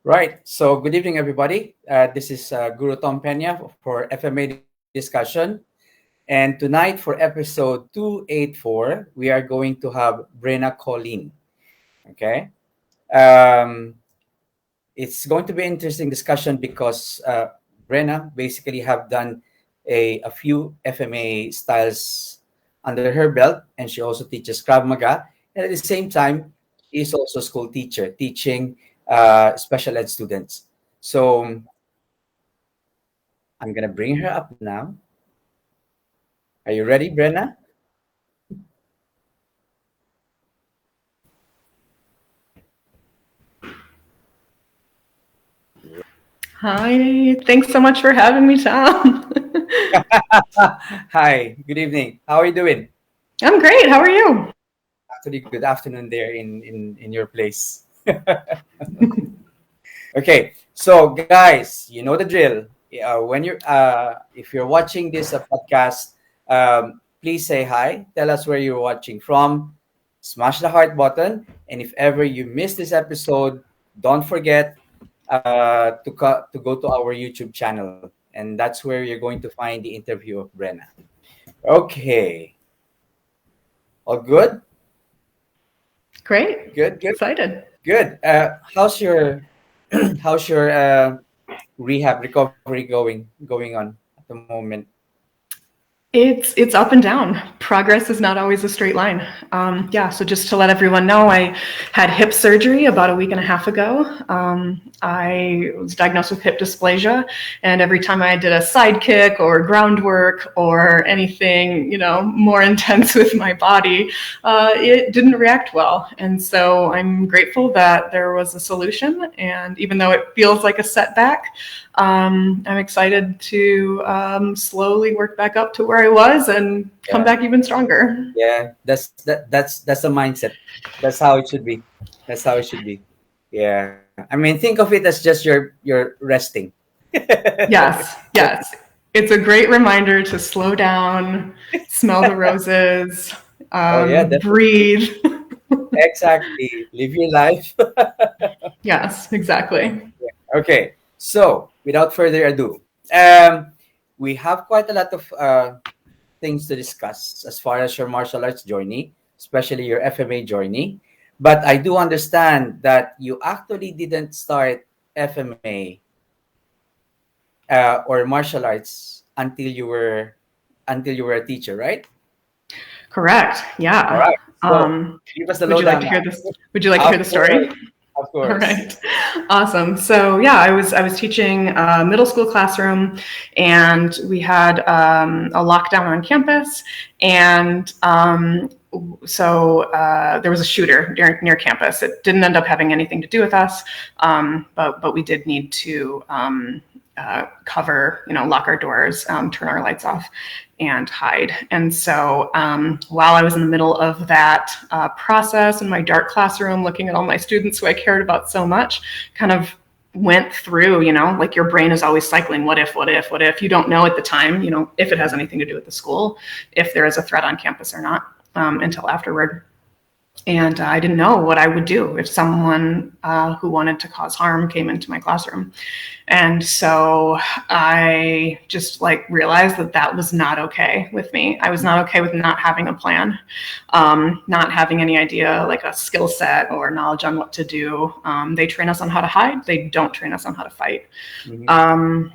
Right. So, good evening, everybody. This is Guru Tom Pena for FMA discussion. And tonight, for episode 284, we are going to have Brenna Colleen. Okay. Um, it's going to be an interesting discussion because Brenna basically have done a few FMA styles under her belt, and she also teaches Krav Maga. And at the same time, is also a school teacher teaching special ed students. So I'm gonna bring her up now. Are you ready, Brenna? Hi, thanks so much for having me, Tom. Hi, good evening. How are you doing? I'm great. How are you? Actually, good afternoon there in your place. Okay, so guys, you know the drill. When you're if you're watching this podcast, please say hi. Tell us where you're watching from. Smash the heart button, and if ever you miss this episode, don't forget to go to our YouTube channel, and that's where you're going to find the interview of Brenna. Okay, all good, Great. good, Excited. good. How's your how's your rehab recovery going on at the moment? It's up and down. Progress is not always a straight line. So just to let everyone know, I had hip surgery about a week and a half ago. I was diagnosed with hip dysplasia, and every time I did a side kick or groundwork or anything, more intense with my body, it didn't react well. And so I'm grateful that there was a solution. And even though it feels like a setback, I'm excited to slowly work back up to where I was and come back even stronger. Yeah, that's the mindset. That's how it should be. That's how it should be. Yeah, I mean, think of it as just you're resting. Yes. It's a great reminder to slow down, smell the roses, breathe. Exactly. Live your life. Yes, exactly. Okay, so without further ado, we have quite a lot of things to discuss as far as your martial arts journey, especially your FMA journey. But I do understand that you actually didn't start FMA or martial arts until you were a teacher, right? Correct. Yeah. All right. So give us the Would you like lowdown to now. hear this? Would you like to hear the story? Of All course. right. Awesome. So yeah, I was teaching a middle school classroom, and we had a lockdown on campus, and so there was a shooter near campus. It didn't end up having anything to do with us, but we did need to cover, lock our doors, turn our lights off, and hide. And so while I was in the middle of that process in my dark classroom, looking at all my students who I cared about so much, kind of went through, like your brain is always cycling, what if. You don't know at the time, if it has anything to do with the school, if there is a threat on campus or not, until afterward. And I didn't know what I would do if someone who wanted to cause harm came into my classroom. And so I just realized that was not okay with me. I was not okay with not having a plan, not having any idea, like a skill set or knowledge on what to do. They train us on how to hide. They don't train us on how to fight. Mm-hmm.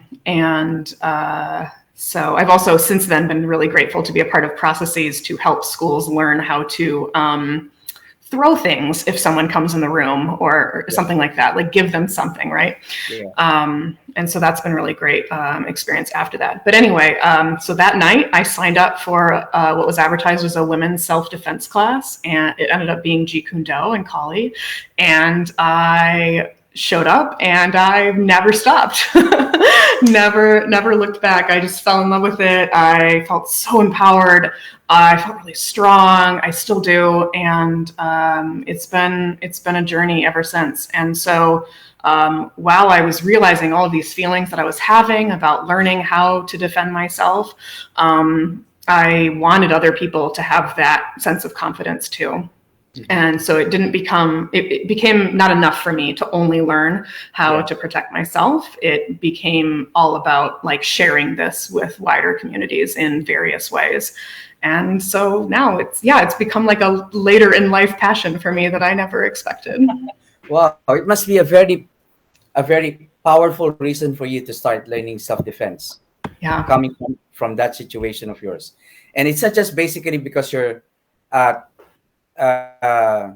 So I've also since then been really grateful to be a part of processes to help schools learn how to throw things if someone comes in the room or something like that, like give them something, right? Yeah. And so that's been really great experience after that. But anyway, so that night I signed up for what was advertised as a women's self-defense class, and it ended up being Jeet Kune Do and Kali. And I showed up and I've never stopped. never looked back. I just fell in love with it. I felt so empowered. I felt really strong. I still do. And it's been a journey ever since. And so while I was realizing all of these feelings that I was having about learning how to defend myself, I wanted other people to have that sense of confidence too. And so it became not enough for me to only learn how to protect myself. It became all about like sharing this with wider communities in various ways. And so now it's become like a later in life passion for me that I never expected. Wow, it must be a very powerful reason for you to start learning self-defense. Yeah. Coming from that situation of yours. And it's not just basically because uh, uh,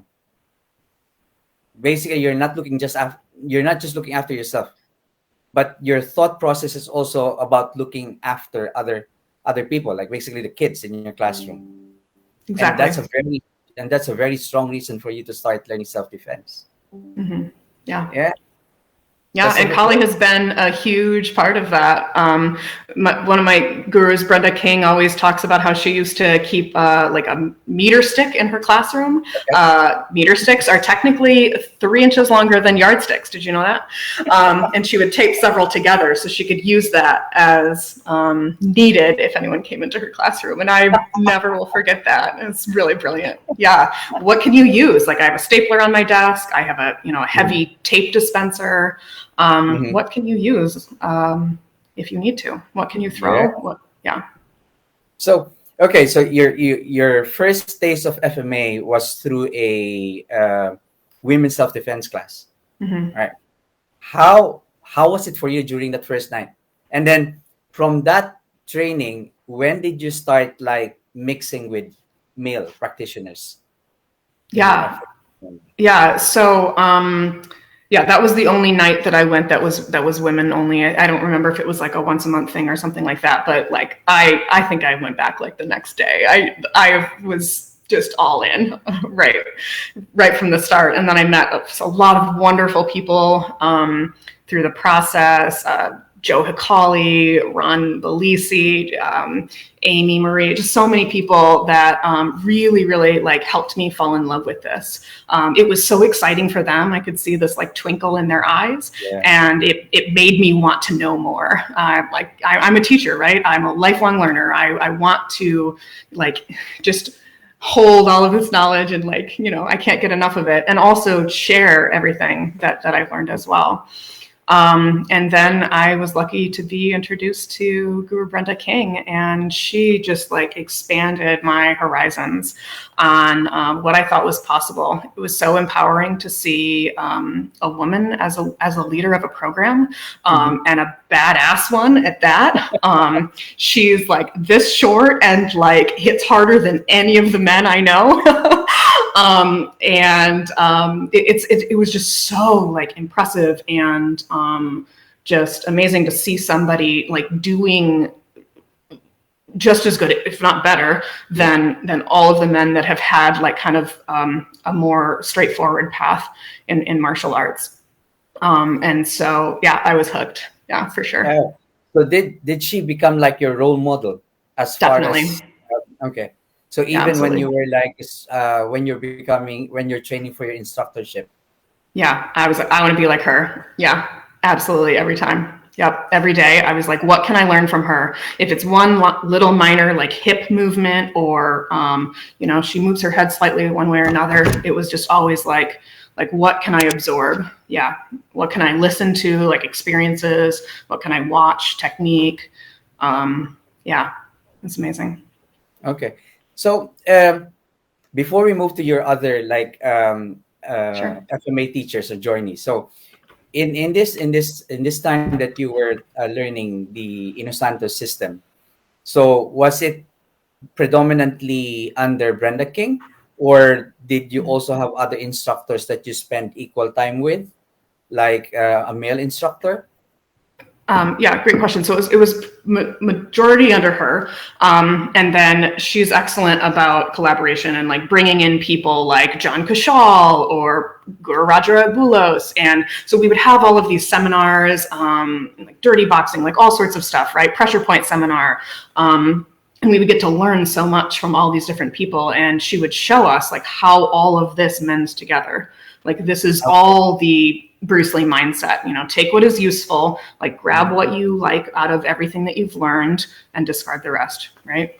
basically you're not just looking after yourself, but your thought process is also about looking after other people, like basically the kids in your classroom. And Exactly. that's a very strong reason for you to start learning self-defense. Mm-hmm. Yeah. Yeah. Yeah, and Colleen has been a huge part of that. One of my gurus, Brenna King, always talks about how she used to keep like a meter stick in her classroom. Meter sticks are technically 3 inches longer than yardsticks. Did you know that? And she would tape several together so she could use that as needed if anyone came into her classroom. And I never will forget that. It's really brilliant. Yeah. What can you use? Like I have a stapler on my desk. I have a heavy tape dispenser. What can you use if you need to? What can you throw? So okay, so your first taste of FMA was through a women's self-defense class, right? How was it for you during that first night? And then from that training, when did you start like mixing with male practitioners? Yeah. So that was the only night that I went that was women only. I don't remember if it was like a once a month thing or something like that, but like I think I went back like the next day. I was just all in right from the start. And then I met a lot of wonderful people through the process. Joe Hicali, Ron Belisi, Amy Marie, just so many people that really, really like helped me fall in love with this. It was so exciting for them. I could see this like twinkle in their eyes, and it made me want to know more. I'm a teacher, right? I'm a lifelong learner. I want to like just hold all of this knowledge and like, I can't get enough of it, and also share everything that I've learned as well. And then I was lucky to be introduced to Guru Brenna King, and she just like expanded my horizons on what I thought was possible. It was so empowering to see a woman as a leader of a program, and a badass one at that. She's like this short and like hits harder than any of the men I know. It was just so like impressive and just amazing to see somebody like doing just as good, if not better, than all of the men that have had like kind of a more straightforward path in martial arts. And so I was hooked. Yeah, for sure. So did she become like your role model as Definitely. far as okay? So even when you were like when you're training for your instructorship. Yeah, I was like, I want to be like her. Yeah, absolutely. Every time. Yep. Every day I was like, what can I learn from her? If it's one little minor like hip movement or, she moves her head slightly one way or another, it was just always like, what can I absorb? Yeah. What can I listen to? Like experiences? What can I watch? Technique? It's amazing. Okay. So before we move to your other like Sure. FMA teachers or joinees, so in this time that you were learning the Inosanto system, so was it predominantly under Brenna King, or did you also have other instructors that you spent equal time with, like a male instructor? Great question. So it was majority under her. And then she's excellent about collaboration and like bringing in people like John Kashal or Guru Raja Bulos. And so we would have all of these seminars, like dirty boxing, like all sorts of stuff, right? Pressure point seminar. And we would get to learn so much from all these different people. And she would show us like how all of this mends together. Like this is all the Bruce Lee mindset, take what is useful, like grab what you like out of everything that you've learned and discard the rest. Right.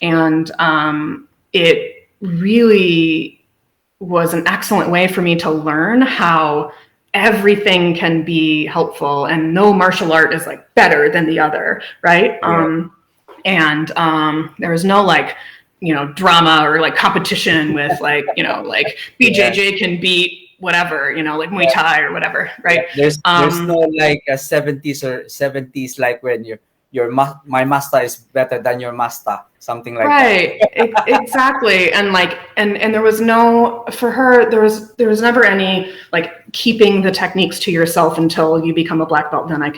And it really was an excellent way for me to learn how everything can be helpful and no martial art is like better than the other, right? Yeah. And there was no like, drama or like competition with like, like BJJ can beat whatever, like Muay Thai or whatever, right? There's no like a 70s like when my master is better than your master, something like that. Right. Exactly. And like, and there was no, for her, there was never any like keeping the techniques to yourself until you become a black belt. Then I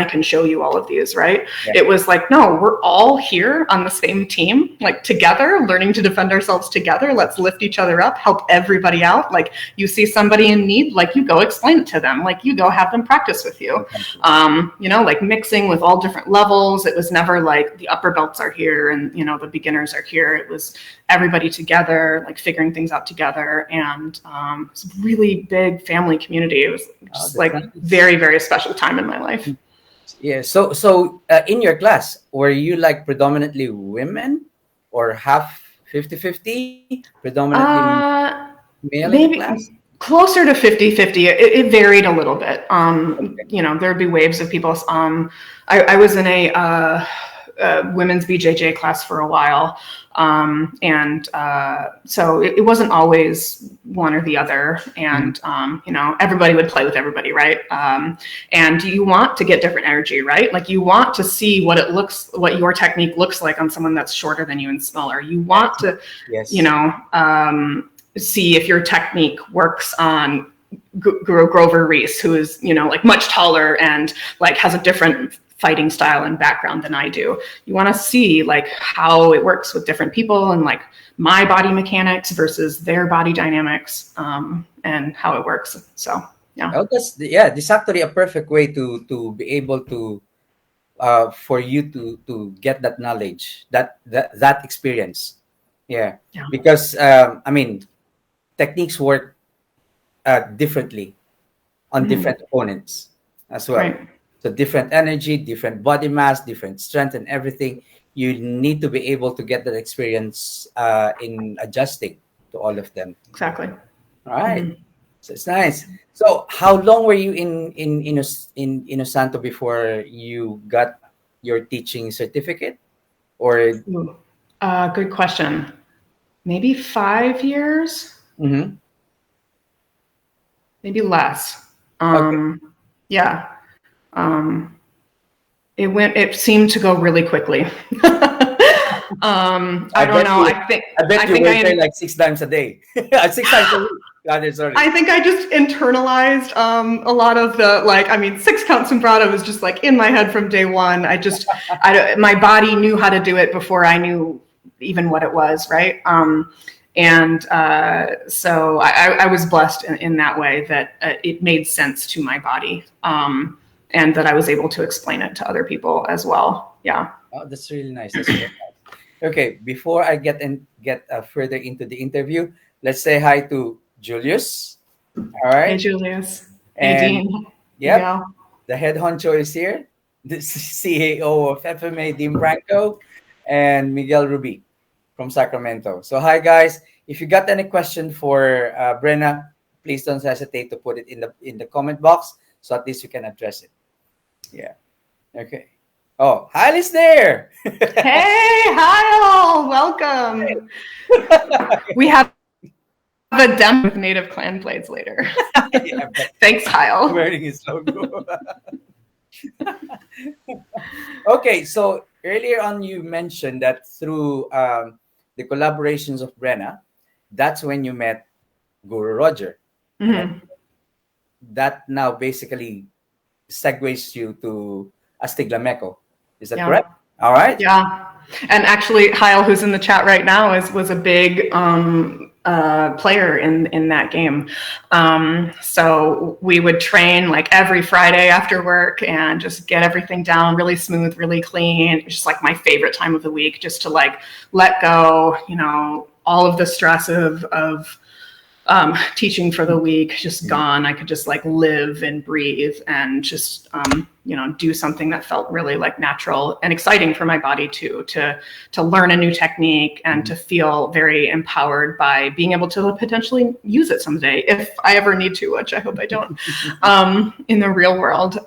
can show you all of these. Right. Yeah. It was like, no, we're all here on the same team, like together, learning to defend ourselves together. Let's lift each other up, help everybody out. Like you see somebody in need, like you go explain it to them, like you go have them practice with you. Like mixing with all different levels. It was never like the upper belts are here and, the beginners are here. It was everybody together, like figuring things out together. And it's a really big family community. It was just like very, very special time in my life. Yeah. So in your class, were you like predominantly women or half 50-50, predominantly male maybe in the class? Closer to 50-50. It varied a little bit. There'd be waves of people. I was in a women's BJJ class for a while. So it wasn't always one or the other. And, everybody would play with everybody. Right. And you want to get different energy, right? Like you want to see what your technique looks like on someone that's shorter than you and smaller. You want to, see if your technique works on Grover Reese, who is, like much taller and like has a different fighting style and background than I do. You want to see like how it works with different people and like my body mechanics versus their body dynamics, and how it works. So yeah. Oh, this is actually a perfect way to be able to for you to get that knowledge, that experience. Yeah. Because techniques work differently on different opponents as well. Right. So different energy, different body mass, different strength, and everything. You need to be able to get that experience in adjusting to all of them. Exactly. All right. So it's nice. So how long were you in Inosanto before you got your teaching certificate? Or good question. Maybe 5 years. Mm-hmm. Maybe less. Yeah. It seemed to go really quickly. I don't know. I think you were there like 6 times a day. 6 times a week. Sorry. I think I just internalized a lot of the 6 count sombrado was just like in my head from day one. My body knew how to do it before I knew even what it was, right? So I was blessed in that way that it made sense to my body, and that I was able to explain it to other people as well. Yeah. Oh, that's really nice. That's really nice. Okay, before I get further into the interview, let's say hi to Julius. All right. Hey, Julius. And, hey, Dean. Yep. Yeah. The head honcho is here. The CAO of FMA, Dean Branco, and Miguel Ruby from Sacramento. So hi guys. If you got any question for Brenna, please don't hesitate to put it in the comment box so at least you can address it. Yeah. Okay. Oh, Hallie's there. Hey, Hyle. Welcome. We have a demo of native clan blades later. Yeah, thanks, Hyle. Wearing his logo. Okay, so earlier on you mentioned that through the collaborations of Brenna, that's when you met Guru Roger. Mm-hmm. That now basically segues you to Astiglameco. Is that correct? All right. Yeah. And actually, Hyle, who's in the chat right now, was a big player in that game. So we would train like every Friday after work and just get everything down really smooth, really clean. It's just like my favorite time of the week, just to like let go, all of the stress of teaching for the week, just gone. I could just like live and breathe and just, do something that felt really like natural and exciting for my body too, to learn a new technique and to feel very empowered by being able to potentially use it someday if I ever need to, which I hope I don't, in the real world.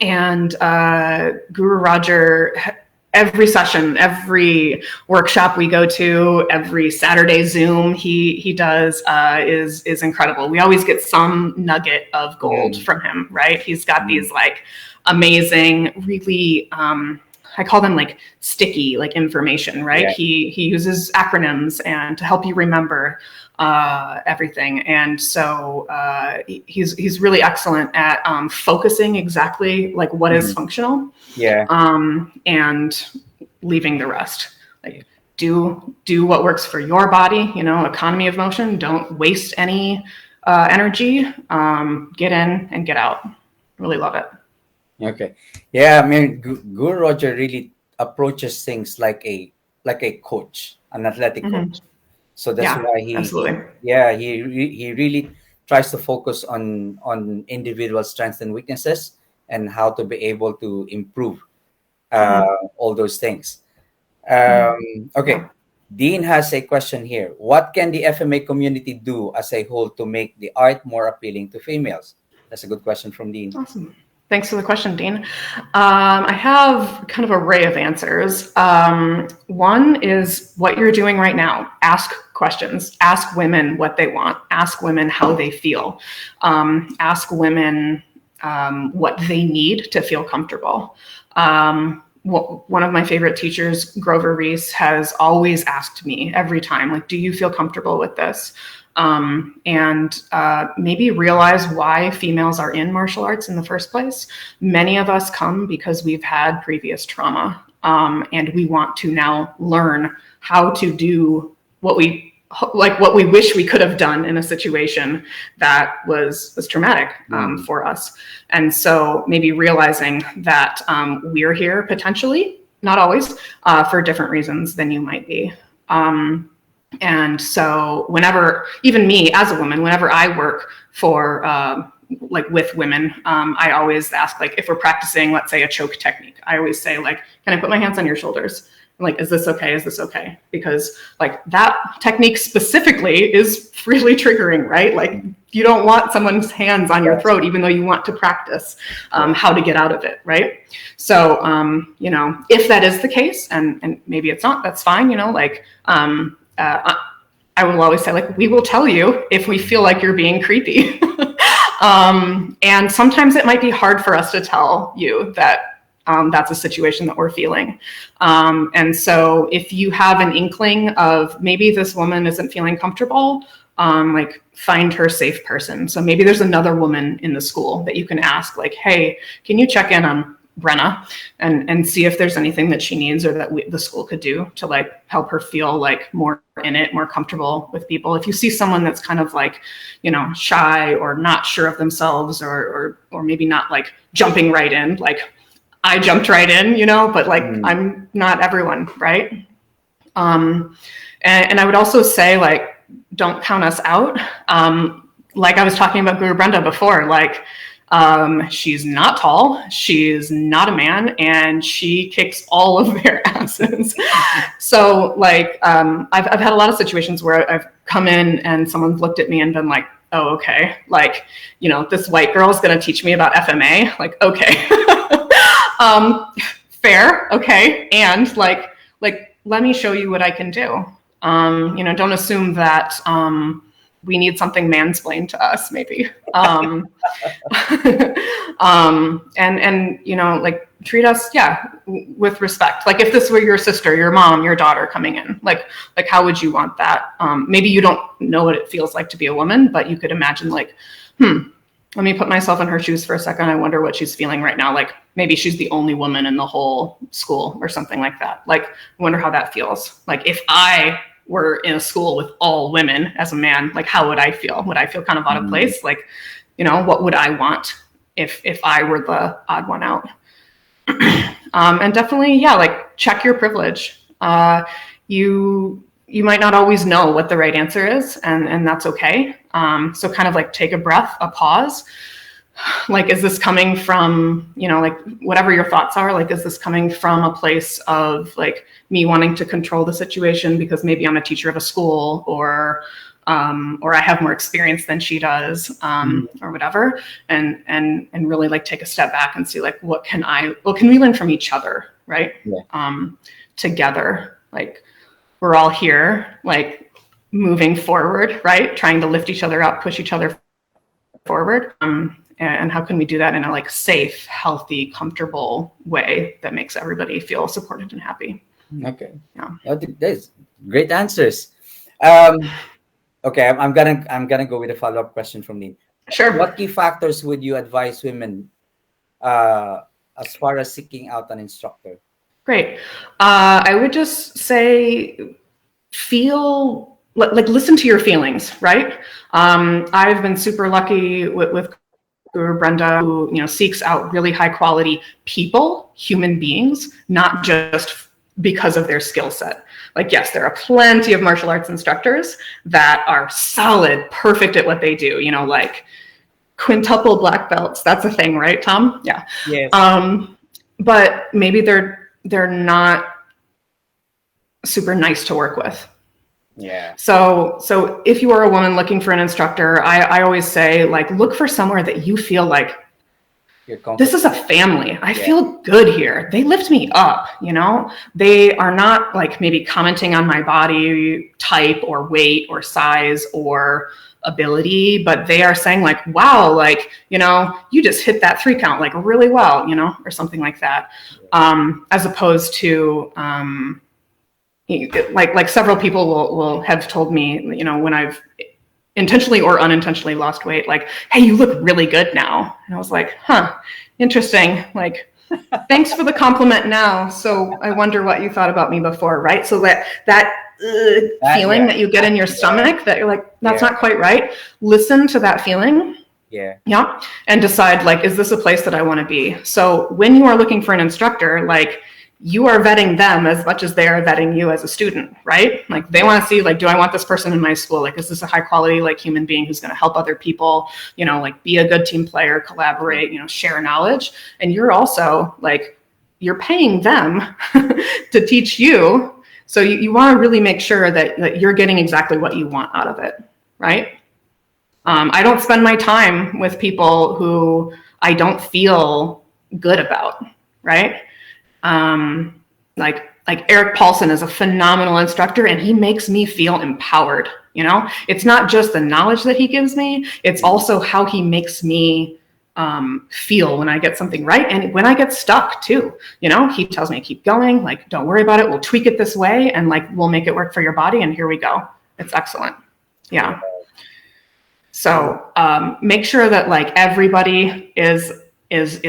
And Guru Roger, every session, every workshop we go to, every Saturday Zoom he does is incredible. We always get some nugget of gold from him, right? He's got these like amazing, really, I call them like sticky, like information, right? Yeah. He uses acronyms and to help you remember everything. And so he's really excellent at focusing exactly like what is functional. Yeah. And leaving the rest. Like do what works for your body, economy of motion. Don't waste any energy. Get in and get out. Really love it. Okay. Yeah, I mean, Guru Roger really approaches things like a coach, an athletic coach. So that's why he really tries to focus on individual strengths and weaknesses and how to be able to improve all those things. Okay. Dean has a question here. What can the FMA community do as a whole to make the art more appealing to females? That's a good question from Dean. Awesome. Thanks for the question, Dean. I have kind of an array of answers. One is what you're doing right now. Ask questions. Ask women what they want. Ask women how they feel. Ask women what they need to feel comfortable. One of my favorite teachers, Grover Reese, has always asked me every time, like, do you feel comfortable with this? And maybe realize why females are in martial arts in the first place. Many of us come because we've had previous trauma, and we want to now learn how to do what we wish we could have done in a situation that was traumatic for us. And so maybe realizing that we're here potentially, not always, for different reasons than you might be. And so whenever, even me as a woman, whenever I work for, with women, I always ask, like, if we're practicing, let's say a choke technique, I always say, like, can I put my hands on your shoulders? Like, is this okay? Is this okay? Because like that technique specifically is really triggering, right? Like you don't want someone's hands on your throat, even though you want to practice how to get out of it, right? So, if that is the case, and maybe it's not, that's fine, I will always say, like, we will tell you if we feel like you're being creepy. And sometimes it might be hard for us to tell you that that's a situation that we're feeling. And so if you have an inkling of maybe this woman isn't feeling comfortable, find her safe person. So maybe there's another woman in the school that you can ask, like, hey, can you check in on Brenna and see if there's anything that she needs or that the school could do to like help her feel like more in it, more comfortable with people. If you see someone that's kind of like, shy or not sure of themselves or maybe not like jumping right in, like I jumped right in, but like I'm not everyone, right? And I would also say, like, don't count us out. Like I was talking about Guru Brenda before, like she's not tall, she's not a man, and she kicks all of their asses. So like I've had a lot of situations where I've come in and someone's looked at me and been like, oh, okay, like, this white girl is going to teach me about FMA. Like, okay. Fair. Okay. And like, let me show you what I can do. Don't assume that, we need something mansplained to us, maybe. And like treat us, with respect. Like if this were your sister, your mom, your daughter coming in, like how would you want that? Maybe you don't know what it feels like to be a woman, but you could imagine like, let me put myself in her shoes for a second. I wonder what she's feeling right now. Like maybe she's the only woman in the whole school or something like that. Like, I wonder how that feels. Like if I were in a school with all women as a man, like how would I feel? Would I feel kind of out of place? Like, what would I want if I were the odd one out? And definitely, like check your privilege. You you might not always know what the right answer is, and that's okay. So kind of like take a breath, a pause. Like, is this coming from, like whatever your thoughts are, like, is this coming from a place of like me wanting to control the situation because maybe I'm a teacher of a school, or I have more experience than she does, or whatever, and really like take a step back and see like, what can we learn from each other, right? Yeah. Together, like we're all here, like moving forward, right? Trying to lift each other up, push each other forward. And how can we do that in a like safe, healthy, comfortable way that makes everybody feel supported and happy? Okay. Yeah. That's great answers. Okay, I'm gonna go with a follow-up question from me. Sure. What key factors would you advise women as far as seeking out an instructor? Great. I would just say feel like listen to your feelings, right? I've been super lucky with Guru Brenda, who seeks out really high quality people, human beings, not just because of their skill set. Like, yes, there are plenty of martial arts instructors that are solid, perfect at what they do, like quintuple black belts. That's a thing, right, Tom? Yeah. Yes. But maybe they're not super nice to work with. Yeah. So if you are a woman looking for an instructor, I always say, like, look for somewhere that you feel like, this is a family. I feel good here. They lift me up, They are not like maybe commenting on my body type or weight or size or ability, but they are saying like, wow, like, you just hit that 3 count like really well, or something like that. As opposed to like several people will have told me, when I've intentionally or unintentionally lost weight, like, hey, you look really good now. And I was like, interesting. Like, thanks for the compliment now. So I wonder what you thought about me before, right? So that feeling that you get in your stomach that you're like, that's not quite right. Listen to that feeling. Yeah. And decide, like, is this a place that I want to be? So when you are looking for an instructor, like, you are vetting them as much as they are vetting you as a student, right? Like, they want to see, like, do I want this person in my school? Like, is this a high quality, like, human being who's going to help other people, like, be a good team player, collaborate, share knowledge. And you're also like, you're paying them to teach you. So you want to really make sure that you're getting exactly what you want out of it, right? I don't spend my time with people who I don't feel good about, right? Like Eric Paulson is a phenomenal instructor, and he makes me feel empowered. It's not just the knowledge that he gives me, it's also how he makes me feel when I get something right, and when I get stuck too. He tells me, keep going, like, don't worry about it, we'll tweak it this way, and like, we'll make it work for your body, and here we go. It's excellent. Yeah. So make sure that like everybody is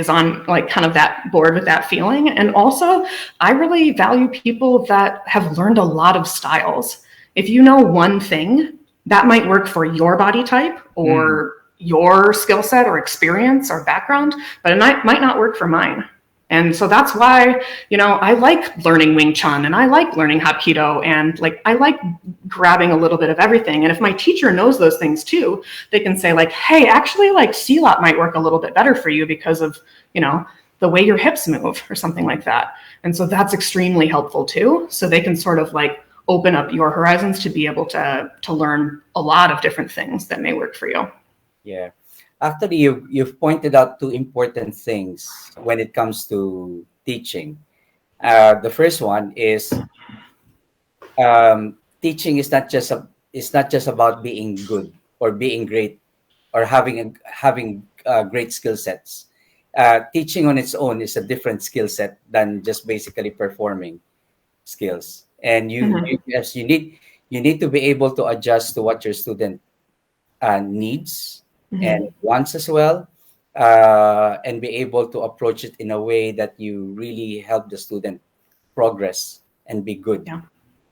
on like kind of that board with that feeling. And also, I really value people that have learned a lot of styles. If you know one thing, that might work for your body type or your skill set or experience or background, but it might not work for mine. And so that's why, I like learning Wing Chun, and I like learning Hapkido, and like, I like grabbing a little bit of everything. And if my teacher knows those things too, they can say like, hey, actually, like, Silat might work a little bit better for you because of, the way your hips move or something like that. And so that's extremely helpful too. So they can sort of like open up your horizons to be able to learn a lot of different things that may work for you. Yeah. Actually, you've pointed out 2 important things when it comes to teaching. The first one is teaching is not just about being good or being great or having great skill sets. Teaching on its own is a different skill set than just basically performing skills. And you need to be able to adjust to what your student needs and wants as well, and be able to approach it in a way that you really help the student progress and be good,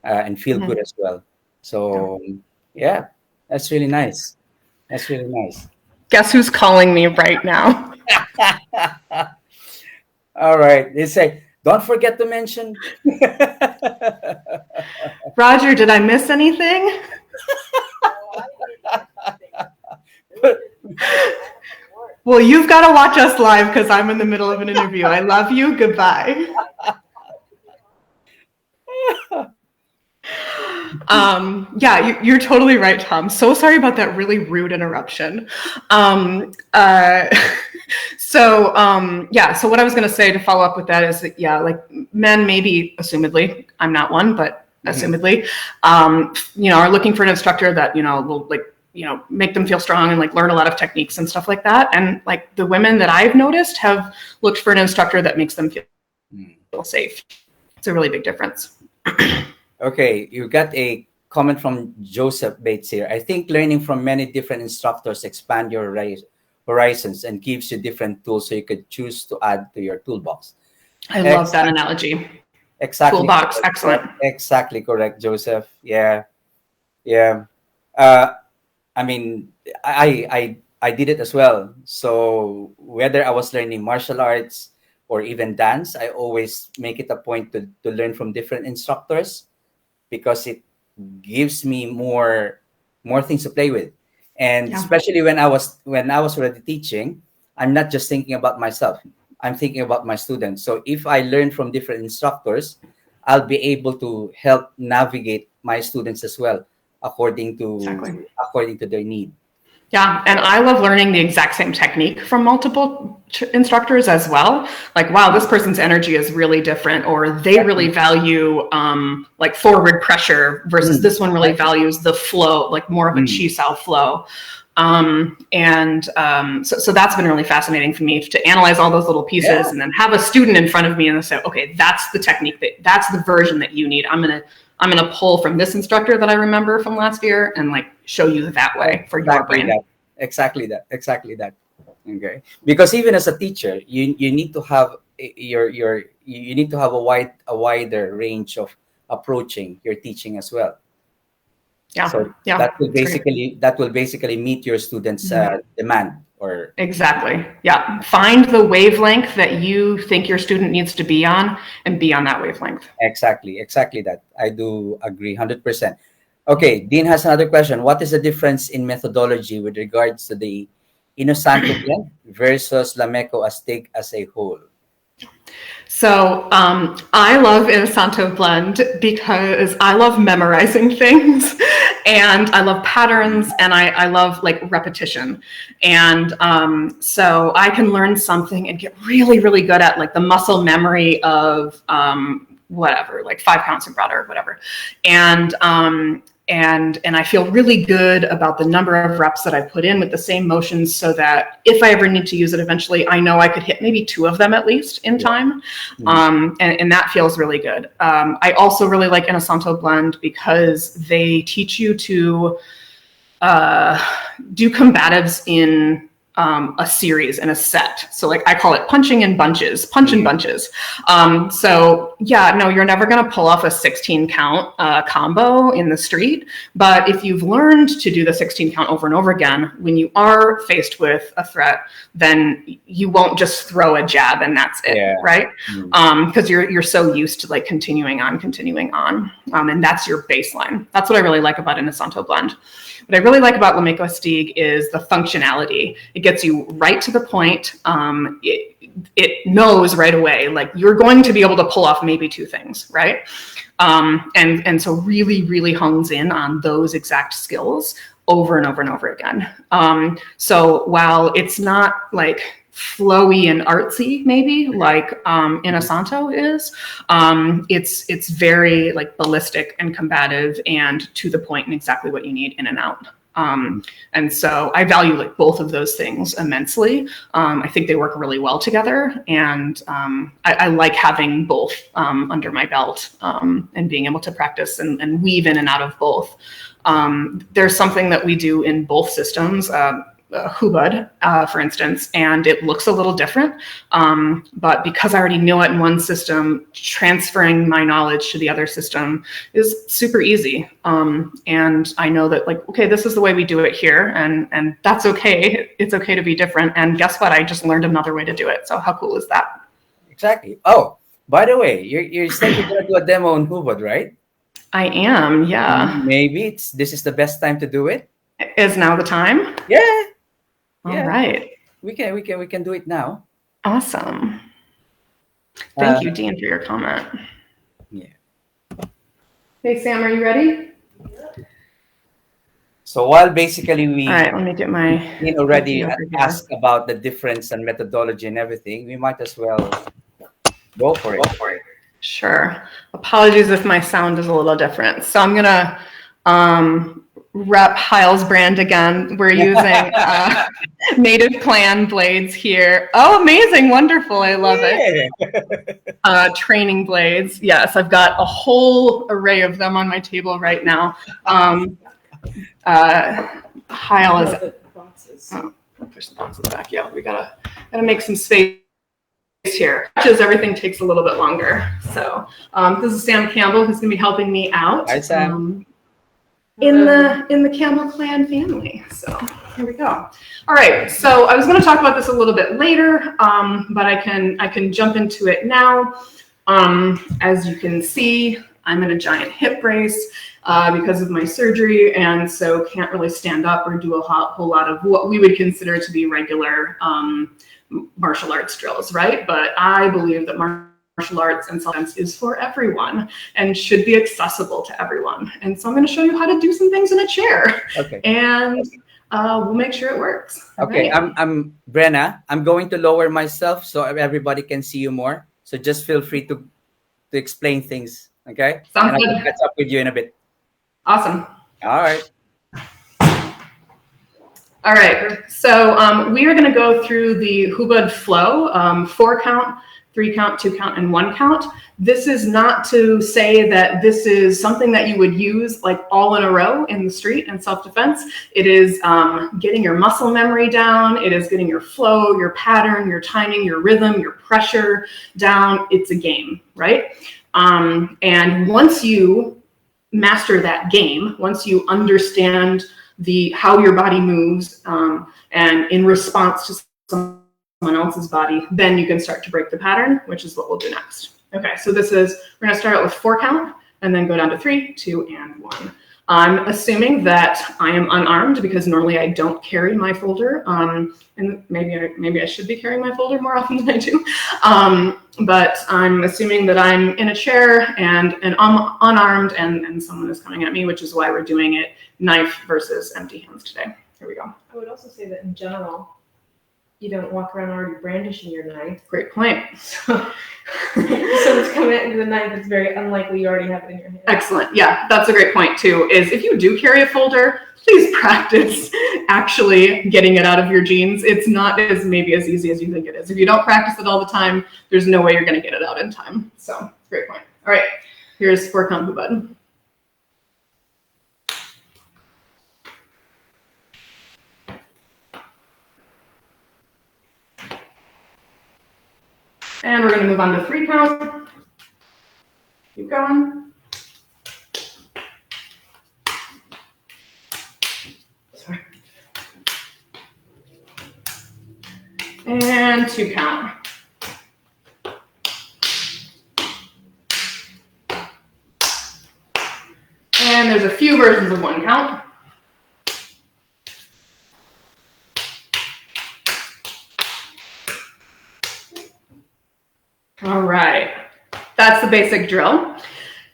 and feel good as well. So yeah, that's really nice. That's really nice. Guess who's calling me right now? All right, they say don't forget to mention. Roger, did I miss anything? Well, you've got to watch us live because I'm in the middle of an interview. I love you. Goodbye. Yeah, you're totally right, Tom. So sorry about that really rude interruption. So what I was going to say to follow up with that is that, yeah, like men maybe, assumedly, I'm not one, but assumedly, are looking for an instructor that, will make them feel strong and like learn a lot of techniques and stuff like that. And like the women that I've noticed have looked for an instructor that makes them feel safe. It's a really big difference. Okay, you got a comment from Joseph Bates here. I think learning from many different instructors expand your horizons and gives you different tools so you could choose to add to your toolbox. I love that analogy. Exactly. Toolbox, excellent. Exactly correct, Joseph. Yeah. I mean, I did it as well. So whether I was learning martial arts or even dance, I always make it a point to learn from different instructors because it gives me more things to play with. And especially when I was already teaching, I'm not just thinking about myself. I'm thinking about my students. So if I learn from different instructors, I'll be able to help navigate my students as well according to their need. Yeah, and I love learning the exact same technique from multiple instructors as well. Like, wow, this person's energy is really different, or they really value like forward pressure versus this one really values the flow, like more of a chi sao flow. So that's been really fascinating for me to analyze all those little pieces and then have a student in front of me and say, okay, that's the technique, that's the version that you need. I'm gonna pull from this instructor that I remember from last year and like show you that way for your brain. Exactly that. Okay. Because even as a teacher, you need to have you need to have a wider range of approaching your teaching as well. Yeah. So that will basically meet your students' demand. Or exactly. Yeah. Find the wavelength that you think your student needs to be on and be on that wavelength. Exactly that. I do agree 100%. Okay, Dean has another question. What is the difference in methodology with regards to the Inosanto blend versus Lameco Astig as a whole? So I love Inosanto blend because I love memorizing things and I love patterns and I love like repetition. And so I can learn something and get really, really good at like the muscle memory of whatever, like 5 counts and broader or whatever. And I feel really good about the number of reps that I put in with the same motions so that if I ever need to use it eventually, I know I could hit maybe 2 of them at least in time. And that feels really good. I also really like Inosanto blend because they teach you to do combatives in a series and a set. So like I call it punching in bunches, punch in bunches. So yeah, no, you're never going to pull off a 16 count combo in the street. But if you've learned to do the 16 count over and over again, when you are faced with a threat, then you won't just throw a jab and that's it, right? Because you're so used to like continuing on. And that's your baseline. That's what I really like about Inosanto blend. What I really like about Lameco Astig is the functionality. It gets you right to the point. It knows right away, like you're going to be able to pull off maybe 2 things, right? And so really, really hones in on those exact skills over and over and over again. So while it's not like flowy and artsy, maybe like Inosanto is, it's very like ballistic and combative and to the point and exactly what you need in and out. And so I value like both of those things immensely. I think they work really well together, and I like having both under my belt and being able to practice and weave in and out of both. There's something that we do in both systems. Hubud, for instance, and it looks a little different. But because I already know it in one system, transferring my knowledge to the other system is super easy. And I know that like, okay, this is the way we do it here, and that's okay. It's okay to be different. And guess what? I just learned another way to do it. So how cool is that? Exactly. Oh, by the way, you're saying you're going to do a demo on Hubud, right? I am, yeah. Maybe this is the best time to do it. Is now the time? Yeah. All Yeah. right. We can do it now. Awesome. Thank you, Dean, for your comment. Yeah. Hey, Sam, are you ready? So while basically we All right, let me get my already over here. asked about the difference and methodology and everything, we might as well go for it. Sure. Apologies if my sound is a little different. So I'm gonna rep Heil's brand again. We're using native clan blades here. Oh, amazing, wonderful, I love it. Training blades. Yes, I've got a whole array of them on my table right now. Heil is. Oh, push the boxes back. Yeah, we gotta make some space here. Because everything takes a little bit longer. So this is Sam Campbell, who's gonna be helping me out. Hi, Sam. In the Campbell clan family. So here we go. All right. So I was going to talk about this a little bit later, but I can jump into it now. As you can see, I'm in a giant hip brace because of my surgery, and so can't really stand up or do a whole lot of what we would consider to be regular martial arts drills, right? But I believe that martial arts and self-defense is for everyone and should be accessible to everyone. And so I'm going to show you how to do some things in a chair. Okay. And we'll make sure it works. Okay. Right. I'm Brenna. I'm going to lower myself so everybody can see you more. So just feel free to explain things. Okay. Sounds and good. I'll catch up with you in a bit. Awesome. All right. All right. So we are going to go through the Hubud flow, 4 count, 3 count, 2 count, and 1 count. This is not to say that this is something that you would use like all in a row in the street in self-defense. It is getting your muscle memory down. It is getting your flow, your pattern, your timing, your rhythm, your pressure down. It's a game, right? And once you master that game, once you understand how your body moves and in response to someone else's body, then you can start to break the pattern, which is what we'll do next. Okay, so we're going to start out with 4 count and then go down to 3, 2, and 1. I'm assuming that I am unarmed because normally I don't carry my folder, and maybe I should be carrying my folder more often than I do. But I'm assuming that I'm in a chair and I'm unarmed and someone is coming at me, which is why we're doing it knife versus empty hands today. Here we go. I would also say that in general, you don't walk around already brandishing your knife. Great point. So if someone's coming at you with a knife, it's very unlikely you already have it in your hand. Excellent. Yeah, that's a great point too, is if you do carry a folder, please practice actually getting it out of your jeans. It's not maybe as easy as you think it is. If you don't practice it all the time, there's no way you're going to get it out in time. So great point. All right, here's 4 count Hubud. And we're going to move on to 3 count. Keep going. Sorry. And 2 count. And there's a few versions of 1 count. All right, that's the basic drill.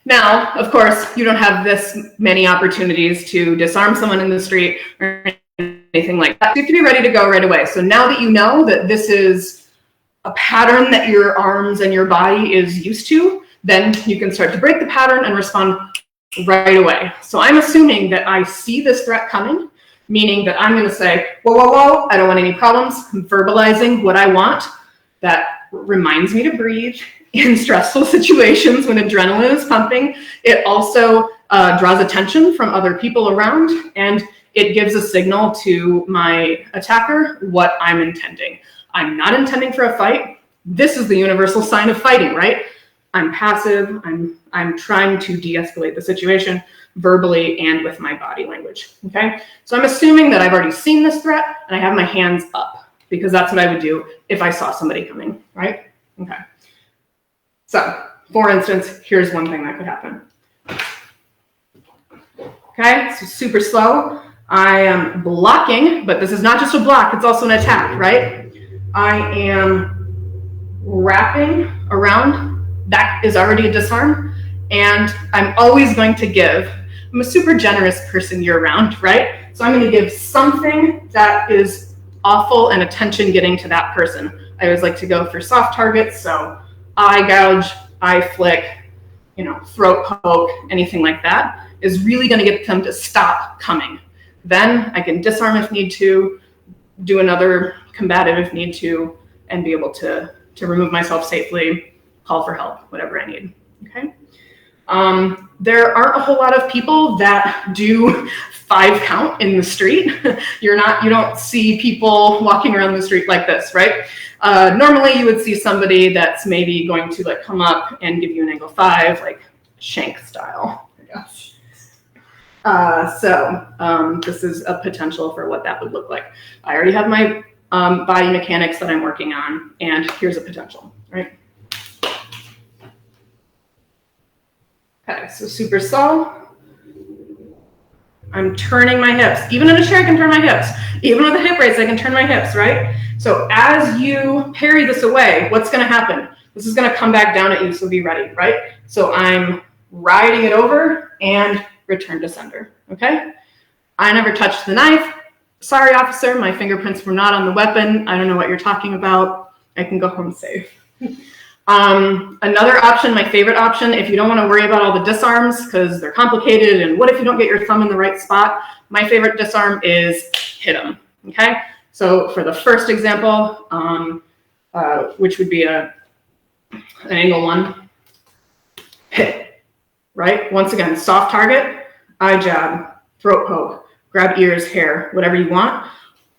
Now, of course, you don't have this many opportunities to disarm someone in the street or anything like that. You have to be ready to go right away. So now that you know that this is a pattern that your arms and your body is used to, then you can start to break the pattern and respond right away. So I'm assuming that I see this threat coming, meaning that I'm going to say, whoa, whoa, whoa, I don't want any problems. I'm verbalizing what I want. That reminds me to breathe in stressful situations when adrenaline is pumping. It also draws attention from other people around, and it gives a signal to my attacker what I'm intending. I'm not intending for a fight. This is the universal sign of fighting, right? I'm passive. I'm trying to de-escalate the situation verbally and with my body language, okay? So I'm assuming that I've already seen this threat and I have my hands up, because that's what I would do if I saw somebody coming, right? Okay. So, for instance, here's one thing that could happen. Okay, so super slow. I am blocking, but this is not just a block, it's also an attack, right? I am wrapping around. That is already a disarm. And I'm always going to give. I'm a super generous person year round, right? So I'm going to give something that is awful and attention getting to that person. I always like to go for soft targets. So eye gouge, eye flick, throat poke, anything like that is really going to get them to stop coming. Then I can disarm if need to, do another combative if need to, and be able to remove myself safely, call for help, whatever I need. Okay. There aren't a whole lot of people that do 5 count in the street. You don't see people walking around the street like this, right? Normally you would see somebody that's maybe going to like come up and give you an angle 5, like shank style. This is a potential for what that would look like. I already have my body mechanics that I'm working on, and here's a potential, right? Okay, so super slow. I'm turning my hips. Even in a chair, I can turn my hips. Even with a hip raise, I can turn my hips, right? So as you parry this away, what's going to happen? This is going to come back down at you, so be ready, right? So I'm riding it over and return to sender, okay? I never touched the knife. Sorry, officer, my fingerprints were not on the weapon. I don't know what you're talking about. I can go home safe. Another option, my favorite option, if you don't want to worry about all the disarms because they're complicated and what if you don't get your thumb in the right spot, my favorite disarm is hit them, okay? So for the first example, which would be an angle 1, hit, right? Once again, soft target, eye jab, throat poke, grab ears, hair, whatever you want.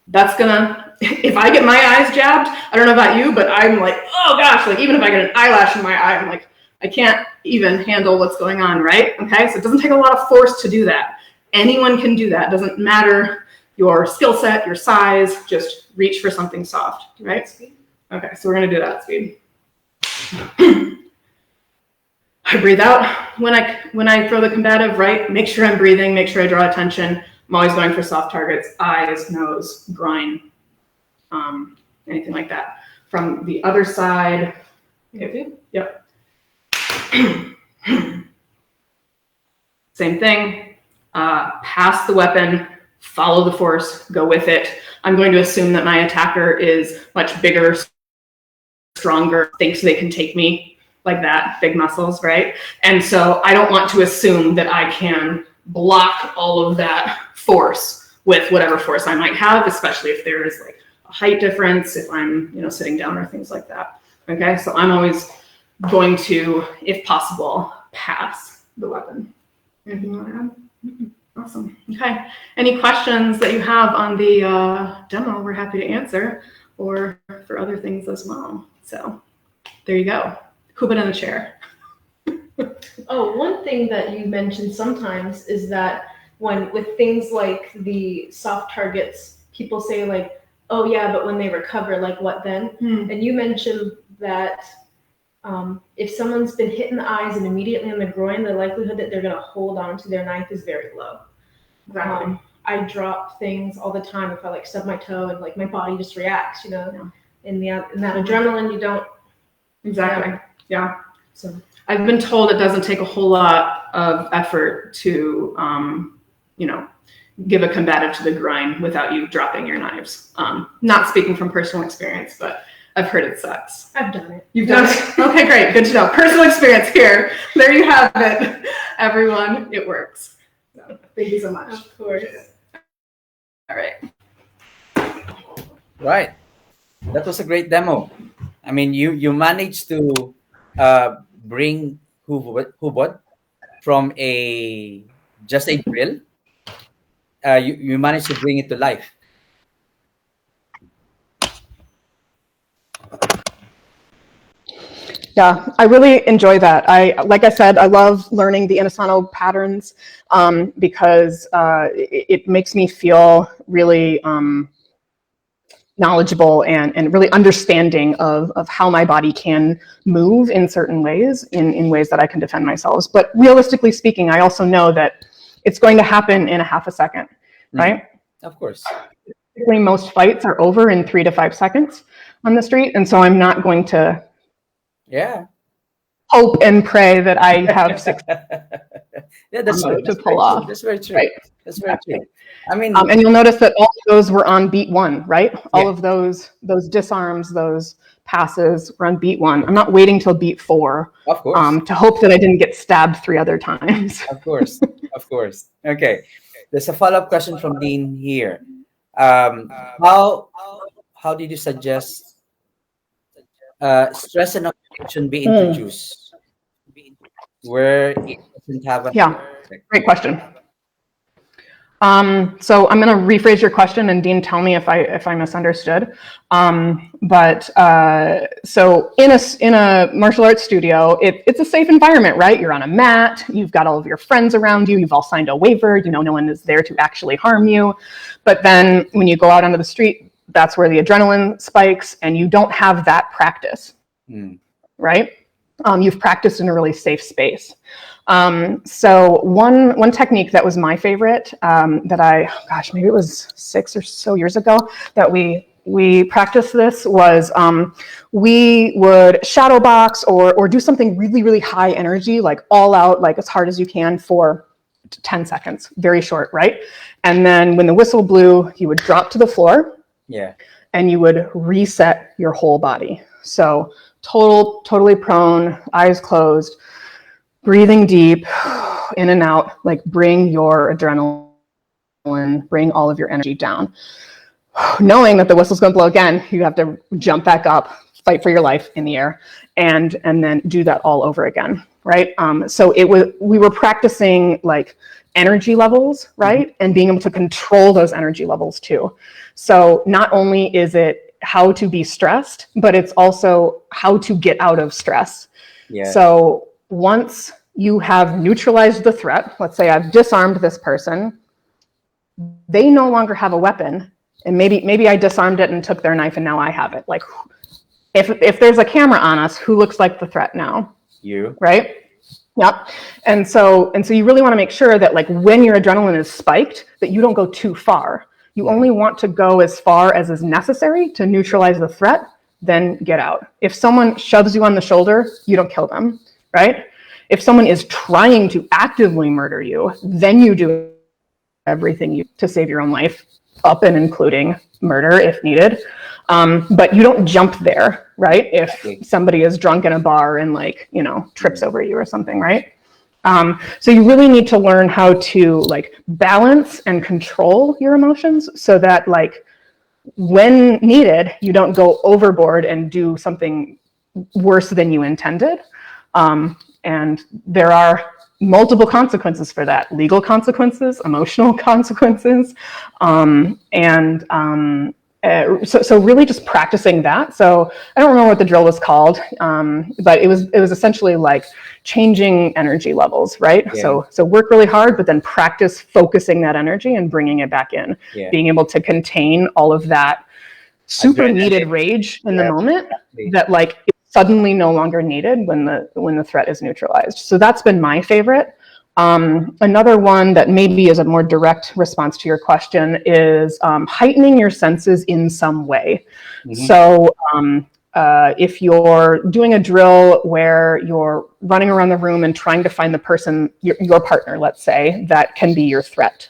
That's gonna, if I get my eyes jabbed, I don't know about you, but I'm like, oh gosh, like even if I get an eyelash in my eye, I'm like, I can't even handle what's going on, right? Okay, so it doesn't take a lot of force to do that. Anyone can do that. It doesn't matter your skill set, your size, just reach for something soft, right? Okay, so we're gonna do that speed. I breathe out when I throw the combative, right? Make sure I'm breathing, make sure I draw attention. I'm always going for soft targets, eyes, nose, groin, anything like that. From the other side, yep. Same thing, pass the weapon, follow the force, go with it. I'm going to assume that my attacker is much bigger, stronger, thinks they can take me like that, big muscles, right? And so I don't want to assume that I can block all of that force with whatever force I might have, especially if there is like a height difference, if I'm sitting down or things like that. Okay, so I'm always going to, if possible, pass the weapon. Anything you want to add? Awesome. Okay. Any questions that you have on the demo, we're happy to answer, or for other things as well. So there you go. Hoop it in the chair. Oh, one thing that you mentioned sometimes is that with things like the soft targets, people say like, oh yeah, but when they recover, like what then? And you mentioned that if someone's been hit in the eyes and immediately in the groin, the likelihood that they're going to hold on to their knife is very low. Exactly. I drop things all the time if I like stub my toe and like my body just reacts, in that adrenaline, you don't. Exactly. Yeah. So I've been told it doesn't take a whole lot of effort to, give a combative to the groin without you dropping your knives. Not speaking from personal experience, but I've heard it sucks. I've done it. You've done it? Okay, great. Good to know. Personal experience here. There you have it. Everyone, it works. So, thank you so much. Of course. All right. Right. That was a great demo. I mean, you managed to bring Hubot from just a drill. You managed to bring it to life. Yeah, I really enjoy that. Like I said, I love learning the Inasano patterns because it makes me feel really knowledgeable and really understanding of how my body can move in certain ways, in ways that I can defend myself. But realistically speaking, I also know that it's going to happen in a half a second, right? Of course. Typically, most fights are over in 3 to 5 seconds on the street, and so I'm not going to hope and pray that I have 6 that's true. to pull off. That's very true. Right. That's very true. I mean, and you'll notice that all of those were on beat 1, right? All of those disarms, those passes were on beat 1. I'm not waiting till beat 4. Of course. To hope that I didn't get stabbed 3 other times. Of course. Of course. Okay. There's a follow-up question from Dean here. How did you suggest stress and occupation be introduced where it doesn't have a great question. So I'm going to rephrase your question, and Dean, tell me if I misunderstood. So in a martial arts studio, it's a safe environment, right? You're on a mat, you've got all of your friends around you, you've all signed a waiver, you know, no one is there to actually harm you. But then when you go out onto the street, that's where the adrenaline spikes, and you don't have that practice, right? You've practiced in a really safe space. So one technique that was my favorite, that maybe it was 6 or so years ago that we practiced this was, we would shadow box or do something really, really high energy, like all out, like as hard as you can for 10 seconds, very short, right? And then when the whistle blew, you would drop to the floor. Yeah. And you would reset your whole body. So totally prone, eyes closed, breathing deep, in and out, like bring your adrenaline, bring all of your energy down. Knowing that the whistle's going to blow again, you have to jump back up, fight for your life in the air, and then do that all over again, right? So we were practicing like energy levels, right? And being able to control those energy levels too. So not only is it how to be stressed, but it's also how to get out of stress. Yeah. So once you have neutralized the threat, let's say I've disarmed this person, they no longer have a weapon, and maybe I disarmed it and took their knife and now I have it. Like if there's a camera on us, who looks like the threat now? You. Right? Yep. And so you really want to make sure that like when your adrenaline is spiked, that you don't go too far. You only want to go as far as is necessary to neutralize the threat, then get out. If someone shoves you on the shoulder, you don't kill them, right? If someone is trying to actively murder you, then you do everything to save your own life, up and including murder if needed. But you don't jump there, right? If somebody is drunk in a bar and like, you know, trips over you or something, right? So you really need to learn how to like balance and control your emotions so that like when needed, you don't go overboard and do something worse than you intended. And there are multiple consequences for that: legal consequences, emotional consequences, so really just practicing that. So I don't remember what the drill was called, but it was essentially like changing energy levels, right? Yeah. So work really hard, but then practice focusing that energy and bringing it back in, being able to contain all of that super needed rage in the moment that like is suddenly no longer needed when the threat is neutralized. So that's been my favorite. Another one that maybe is a more direct response to your question is heightening your senses in some way. Mm-hmm. So if you're doing a drill where you're running around the room and trying to find the person, your partner, let's say, that can be your threat.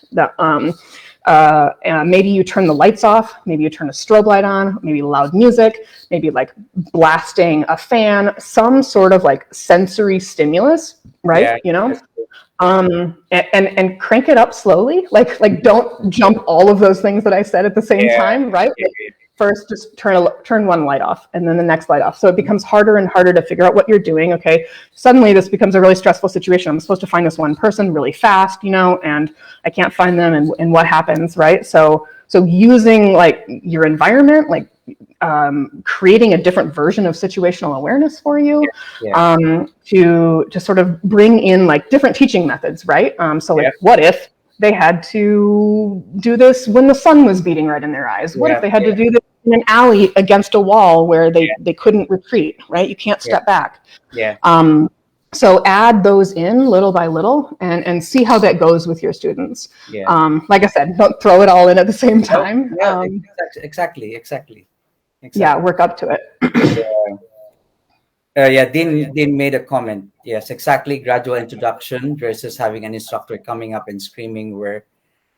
Maybe you turn the lights off, maybe you turn a strobe light on, maybe loud music, maybe like blasting a fan, some sort of like sensory stimulus, right? Yeah, you know? And crank it up slowly. Like don't jump all of those things that I said at the same time, right? First, just turn one light off and then the next light off. So it becomes harder and harder to figure out what you're doing. Okay, suddenly this becomes a really stressful situation. I'm supposed to find this one person really fast, you know, and I can't find them, and what happens, right? So using like your environment, like creating a different version of situational awareness for you, to sort of bring in like different teaching methods, right? So like, what if they had to do this when the sun was beating right in their eyes? What if they had to do this in an alley against a wall where they couldn't retreat, right? You can't step back. So add those in little by little and see how that goes with your students. Yeah. Like I said, don't throw it all in at the same No, time. yeah, exactly. Yeah, work up to it. Yeah. Yeah, Dean made a comment. Yes, exactly. Gradual introduction versus having an instructor coming up and screaming where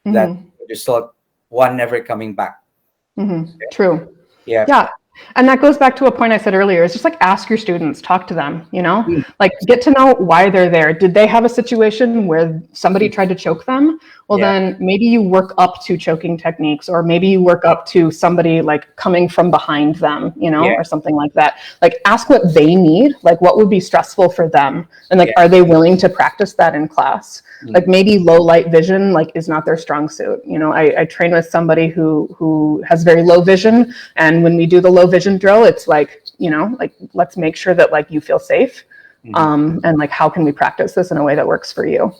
that Mm-hmm. would result one never coming back. Mm-hmm. True. Yeah. Yeah. And that goes back to a point I said earlier. It's just like ask your students, talk to them, Mm, like get to know why they're there. Did they have a situation where somebody mm, tried to choke them? Well, yeah. then maybe you work up to choking techniques, or maybe you work up to somebody like coming from behind them, Yeah. or something like that. Like ask what they need, like what would be stressful for them. And like, Yeah. are they willing to practice that in class? Like Mm, maybe low light vision like is not their strong suit. I train with somebody who has very low vision, and when we do the low vision drill, it's like like let's make sure that like you feel safe, mhm, and like how can we practice this in a way that works for you.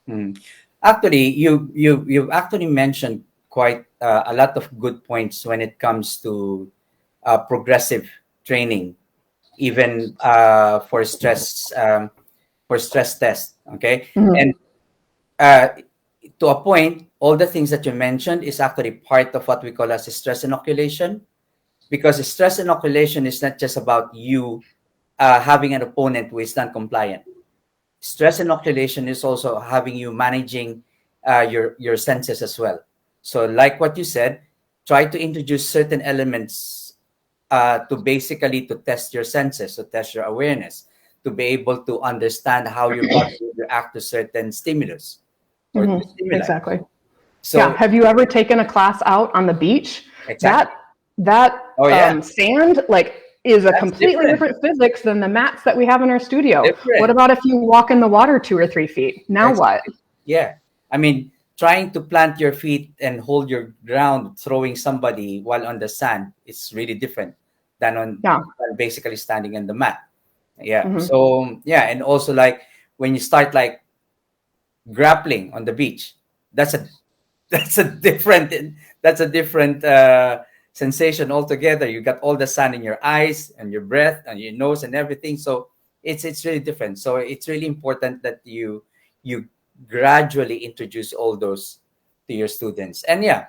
mm. Actually, you've actually mentioned quite a lot of good points when it comes to progressive training, even for stress test. Okay, Mm-hmm. and uh, to a point, all the things that you mentioned is actually part of what we call as stress inoculation, because stress inoculation is not just about you having an opponent who is non-compliant. Stress inoculation is also having you managing your senses as well. So, like what you said, try to introduce certain elements to basically to test your senses, to test your awareness, to be able to understand how your body will react to certain stimulus or to Mm-hmm. stimuli. Exactly. Yeah. So, Have you ever taken a class out on the beach? exactly. That Oh yeah, sand like is a that's completely different. different physics than the mats that we have in our studio. What Different. about if you walk in the water 2 or 3 feet? Now what? Exactly. Yeah. I mean, trying to plant your feet and hold your ground, throwing somebody while on the sand, it's really different Yeah. than basically standing on the mat. Yeah. Mm-hmm. So yeah, and also like when you start like grappling on the beach, that's a that's a different that's a different sensation altogether. You got all the sand in your eyes and your breath and your nose and everything. So it's really different. So it's really important that you gradually introduce all those to your students. And yeah,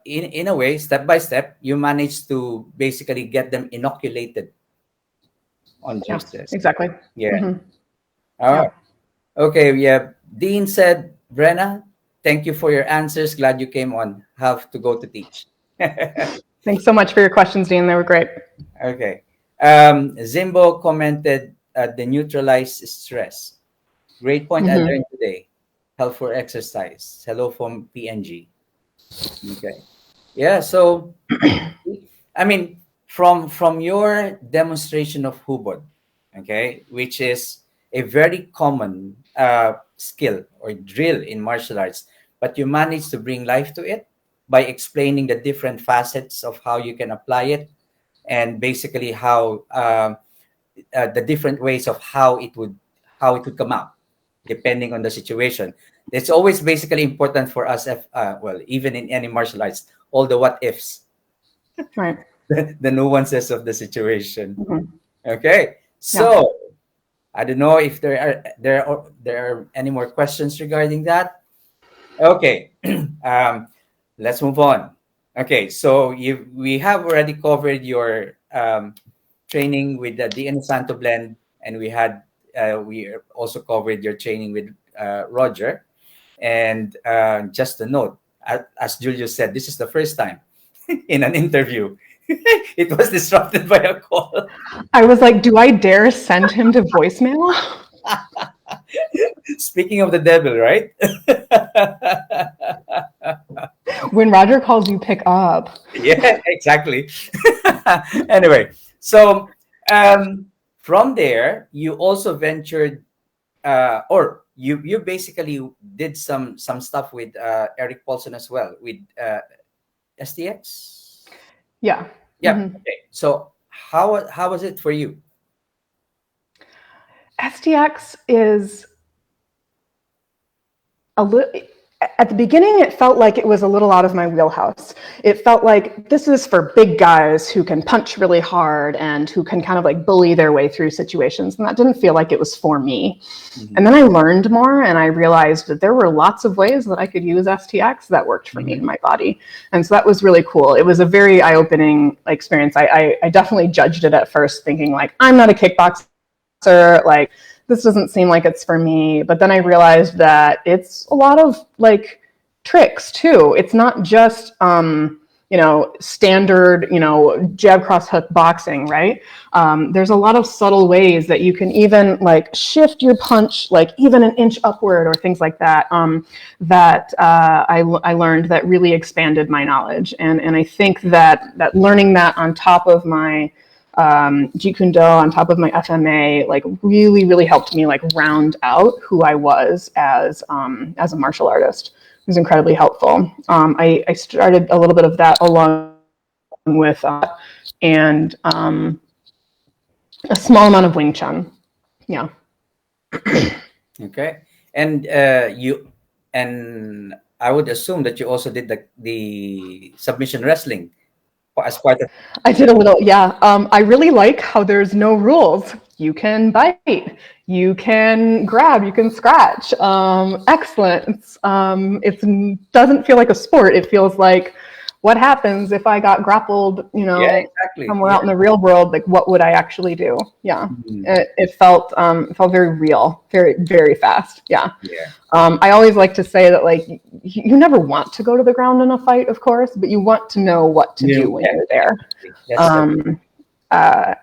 in a way, step by step, you manage to basically get them inoculated on their Yeah. stress. Exactly. Yeah. Mm-hmm. All Yeah. right. Okay, yeah. Dean said, Brenna, thank you for your answers. Glad you came on. Have to go to teach. Thanks so much for your questions, Dean. They were great. Okay. Zimbo commented, the neutralize stress. Great point I Mm-hmm. learned today. Helpful exercise. Hello from PNG. Okay. Yeah. So, I mean, from your demonstration of hubod, okay, which is a very common skill or drill in martial arts, but you manage to bring life to it by explaining the different facets of how you can apply it, and basically how the different ways of how it would come out depending on the situation. It's always basically important for us, if, well, even in any martial arts, all the what ifs, Right. the nuances of the situation. Mm-hmm. Okay, Yeah. so I don't know if there are any more questions regarding that. Okay, let's move on. Okay, so we have already covered your training with the Santo blend, and we also covered your training with Roger. And just a note, as Julius said, this is the first time in an interview. It was disrupted by a call. I was like, do I dare send him to voicemail? Speaking of the devil, right? When Roger calls, you pick up. Yeah, exactly. Anyway, so from there, you also ventured, or you basically did some stuff with Eric Paulson as well with STX. Yeah. Yeah. Mm-hmm. Okay. So how was it for you? STX is a little. at the beginning, it felt like it was a little out of my wheelhouse. It felt like this is for big guys who can punch really hard and who can kind of like bully their way through situations. And that didn't feel like it was for me. And then I learned more and I realized that there were lots of ways that I could use STX that worked for me in my body. And so that was really cool. It was a very eye-opening experience. I definitely judged it at first, thinking like, I'm not a kickboxer, like, this doesn't seem like it's for me. But then I realized that it's a lot of like tricks too. It's not just, standard, jab, cross, hook boxing, right? There's a lot of subtle ways that you can even like shift your punch, like even an inch upward or things like that, I learned that really expanded my knowledge. And I think that learning that on top of my Jeet Kune Do, on top of my FMA, like really, really helped me like round out who I was as a martial artist. It was incredibly helpful. I started a little bit of that along with and a small amount of Wing Chun. Yeah. Okay. And I would assume that you also did the submission wrestling as part of. I did a little, yeah. I really like how there's no rules. You can bite, you can grab, you can scratch. Excellent. It doesn't feel like a sport. It feels like, what happens if I got grappled, somewhere out in the real world? Like, what would I actually do? Yeah. It felt very real, very, very fast. Yeah. I always like to say that, like, you never want to go to the ground in a fight, of course, but you want to know what to do when you're there.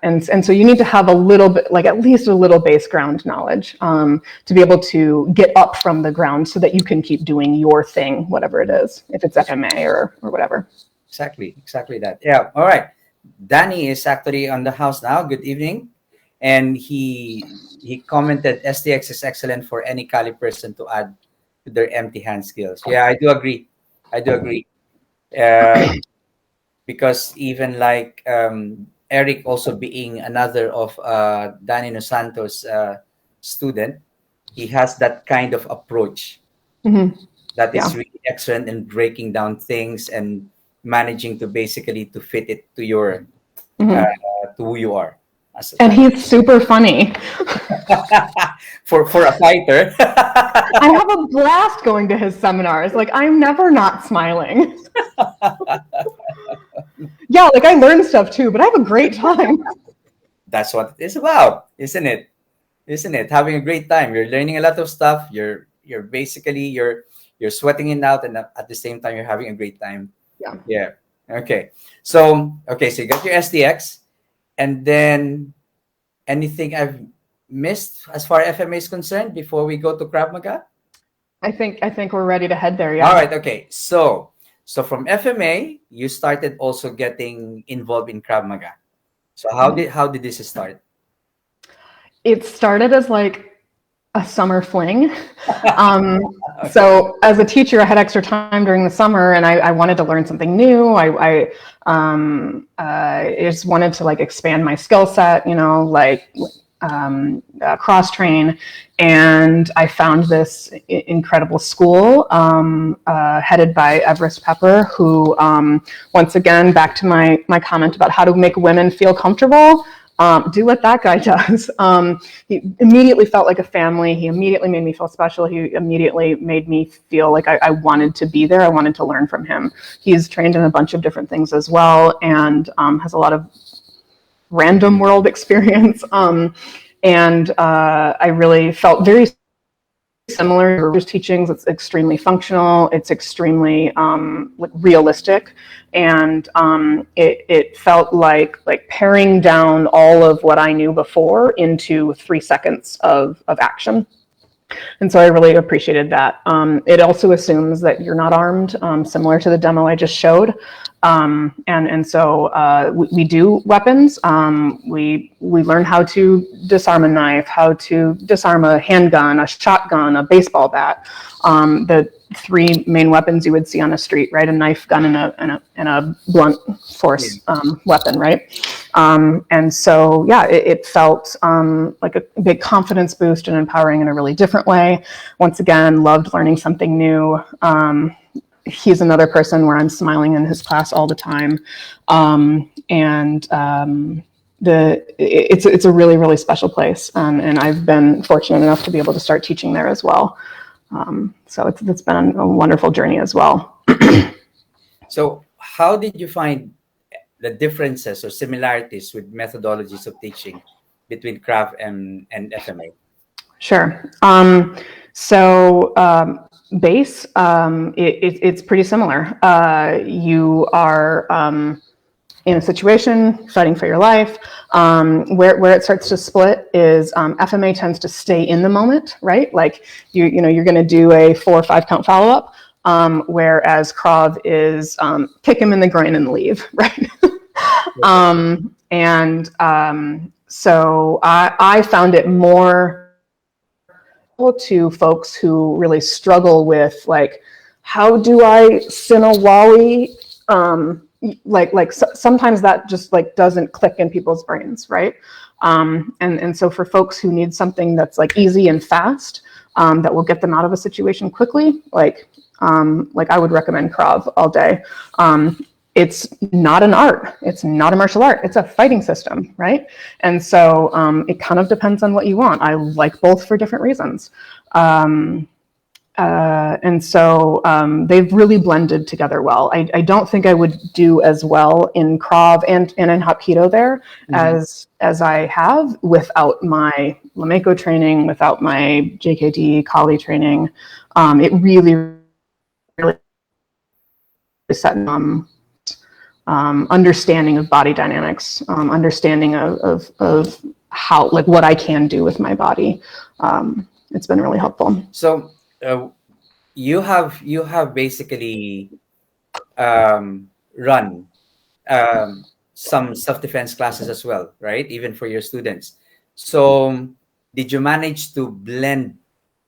And so you need to have a little bit, like at least a little base ground knowledge, to be able to get up from the ground so that you can keep doing your thing, whatever it is, if it's FMA or whatever. Exactly that. Yeah. All right. Danny is actually on the house now. Good evening. And he commented STX is excellent for any Kali person to add to their empty hand skills. Yeah, I do agree. Because even like Eric also being another of Danny Nosanto's student, he has that kind of approach that is really excellent in breaking down things and managing to basically to fit it to your to who you are. And he's super funny. for a fighter. I have a blast going to his seminars. Like, I'm never not smiling. Yeah, like I learn stuff too, but I have a great time. That's what it's about, isn't it? Having a great time. You're learning a lot of stuff. You're basically you're sweating it out, and at the same time you're having a great time. Yeah. Okay. So you got your STX, and then anything I've missed as far as FMA is concerned before we go to Krav Maga? I think we're ready to head there. Yeah. All right. Okay. So from FMA, you started also getting involved in Krav Maga. So how did this start? It started as like a summer fling. So as a teacher, I had extra time during the summer, and I wanted to learn something new. I just wanted to like expand my skill set, cross train. And I found this incredible school headed by Everest Pepper, who, once again, back to my comment about how to make women feel comfortable. Do what that guy does. He immediately felt like a family. He immediately made me feel special. He immediately made me feel like I wanted to be there. I wanted to learn from him. He's trained in a bunch of different things as well, and has a lot of random world experience. And I really felt very similar to his teachings. It's extremely functional. It's extremely realistic, and it felt like paring down all of what I knew before into 3 seconds of action. And so I really appreciated that. It also assumes that you're not armed, similar to the demo I just showed. And so we do weapons. We learn how to disarm a knife, how to disarm a handgun, a shotgun, a baseball bat. The three main weapons you would see on a street, right? A knife, gun, and a blunt force weapon, right? And so, yeah, it felt like a big confidence boost and empowering in a really different way. Once again, loved learning something new. He's another person where I'm smiling in his class all the time. It's a really, really special place. And I've been fortunate enough to be able to start teaching there as well. So it's been a wonderful journey as well. So how did you find the differences or similarities with methodologies of teaching between CRAV and FMA? Sure. Base, it's pretty similar. You are in a situation, fighting for your life. Where it starts to split is FMA tends to stay in the moment, right? Like you're going to do a 4 or 5 count follow up, whereas CRAV is kick him in the groin and leave, right? So I found it more to folks who really struggle with, like, how do I sin a Wally? Sometimes that just like doesn't click in people's brains, right? And so for folks who need something that's like easy and fast, that will get them out of a situation quickly, like I would recommend CRAV all day. It's not an art. It's not a martial art. It's a fighting system, right? And so it kind of depends on what you want. I like both for different reasons. And so they've really blended together well. I don't think I would do as well in CRAV and in Hapkido there as I have without my Lameko training, without my JKD Kali training. It really set understanding of body dynamics, understanding of how, like, what I can do with my body. It's been really helpful. So you have basically run some self-defense classes as well, right? Even for your students. So did you manage to blend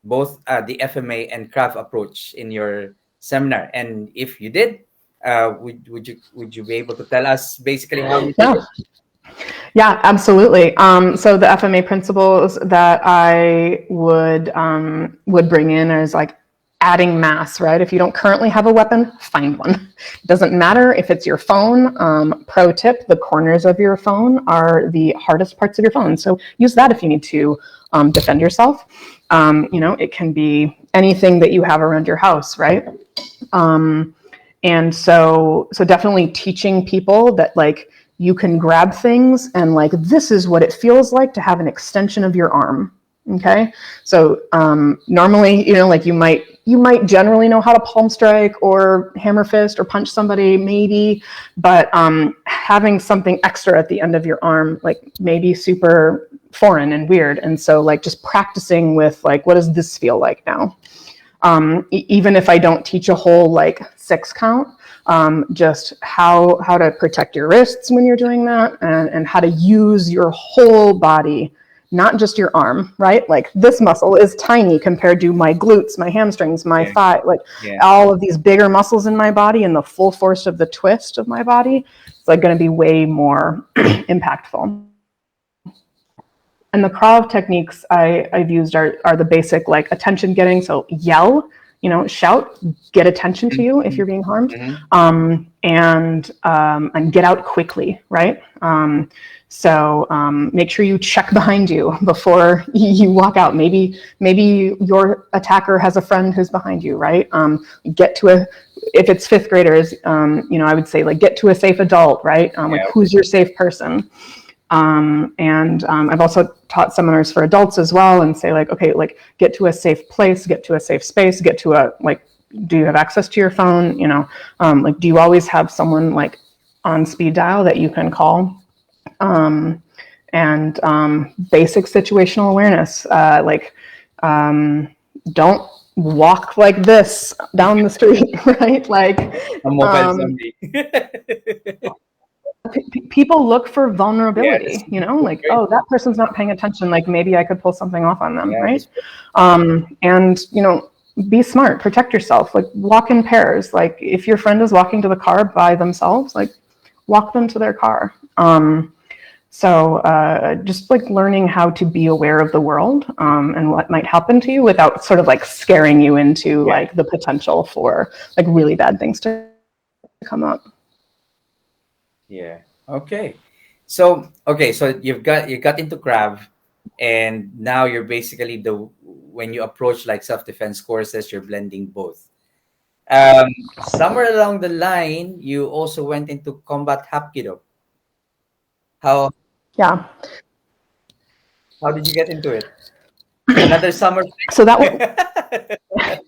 both the FMA and CRAV approach in your seminar? And if you did, would you be able to tell us basically how you did it? Yeah, absolutely. So the FMA principles that I would bring in is like adding mass, right? If you don't currently have a weapon, find one. It doesn't matter if it's your phone. Pro tip, the corners of your phone are the hardest parts of your phone. So use that if you need to defend yourself. It can be anything that you have around your house, right? And so definitely teaching people that, like, you can grab things and, like, this is what it feels like to have an extension of your arm. Okay. So normally, like you might generally know how to palm strike or hammer fist or punch somebody, maybe, but having something extra at the end of your arm, like, may be super foreign and weird. And so, like, just practicing with, like, what does this feel like now? Even if I don't teach a whole, like, 6 count, just how to protect your wrists when you're doing that, and how to use your whole body, not just your arm, right? Like, this muscle is tiny compared to my glutes, my hamstrings, my thigh, like all of these bigger muscles in my body, and the full force of the twist of my body, it's like going to be way more impactful. And the CRAV techniques I've used are the basic, like, attention getting. So yell, shout, get attention to you if you're being harmed, and get out quickly, right? So make sure you check behind you before you walk out. Maybe your attacker has a friend who's behind you, right? If it's 5th graders, I would say, like, get to a safe adult, right? Like, who's your safe person? I've also taught seminars for adults as well, and say, like, okay, like, get to a safe place, get to a safe space, get to a, like, do you have access to your phone? Like, do you always have someone, like, on speed dial that you can call? Basic situational awareness, don't walk like this down the street, right? Like, a mobile zombie. People look for vulnerability, like, oh, that person's not paying attention, like, maybe I could pull something off on them, right? And be smart, protect yourself, like walk in pairs. Like if your friend is walking to the car by themselves, like walk them to their car. So just like learning how to be aware of the world and what might happen to you without sort of like scaring you into like the potential for like really bad things to come up. Yeah. Okay. So you got into Krav, and now you're basically when you approach like self-defense courses, you're blending both. Somewhere along the line, you also went into combat hapkido. How Yeah. how did you get into it? Another summer. So that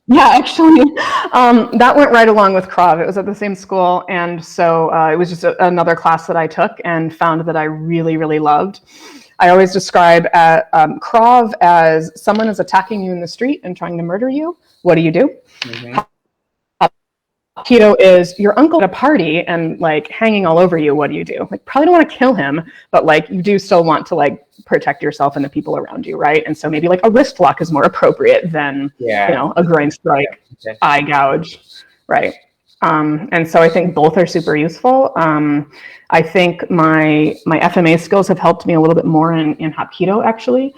yeah, actually, that went right along with Krav. It was at the same school, and so it was just another class that I took and found that I really, really loved. I always describe Krav as someone is attacking you in the street and trying to murder you. What do you do? Mm-hmm. Keto is your uncle at a party and like hanging all over you. What do you do? Like probably don't want to kill him, but like you do still want to like protect yourself and the people around you, right? And so maybe like a wrist lock is more appropriate than a groin strike, eye gouge, right? And so I think both are super useful. I think my FMA skills have helped me a little bit more in Hapkido actually.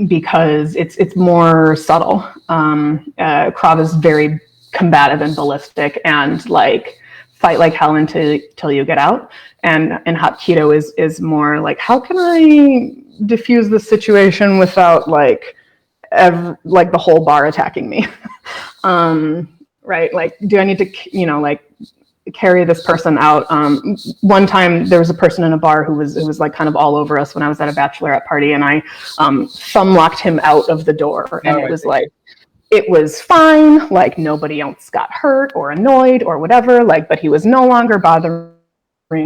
Because it's more subtle. Krav is very combative and ballistic and like fight like hell until you get out. And Hapkido is more like, how can I diffuse the situation without like the whole bar attacking me? Right? Like, do I need to, like carry this person out? One time there was a person in a bar who was like kind of all over us when I was at a bachelorette party, and I thumb locked him out of the door, and it was like, it was fine, like nobody else got hurt or annoyed or whatever, like, but he was no longer bothering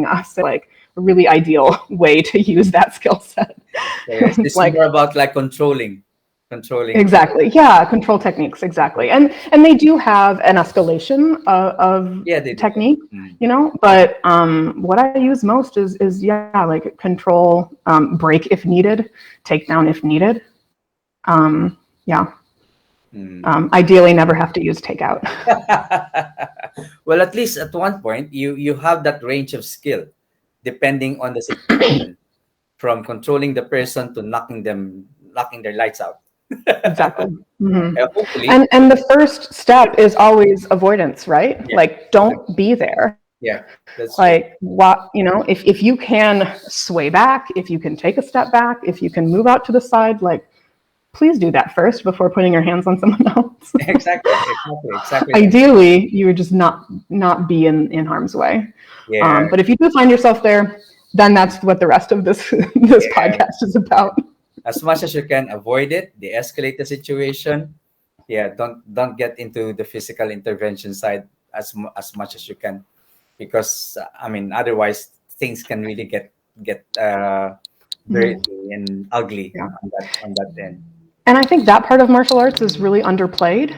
us. Like a really ideal way to use that skill set. Yes, this is more about like controlling. Exactly. Yeah, control techniques. Exactly. And they do have an escalation of technique, but what I use most is like control, break if needed, take down if needed. Ideally never have to use takeout. Well, at least at one point you have that range of skill depending on the situation, from controlling the person to knocking their lights out. Exactly. Mm-hmm. Hopefully. And the first step is always avoidance, right? Like don't be there. Yeah, that's like what if you can sway back, if you can take a step back, if you can move out to the side, like please do that first before putting your hands on someone else. Exactly. Ideally, you would just not be in harm's way. Yeah. But if you do find yourself there, then that's what the rest of this podcast is about. As much as you can, avoid it, de-escalate the situation. Yeah, don't get into the physical intervention side as much as you can, because otherwise things can really get very and ugly on that end. And I think that part of martial arts is really underplayed.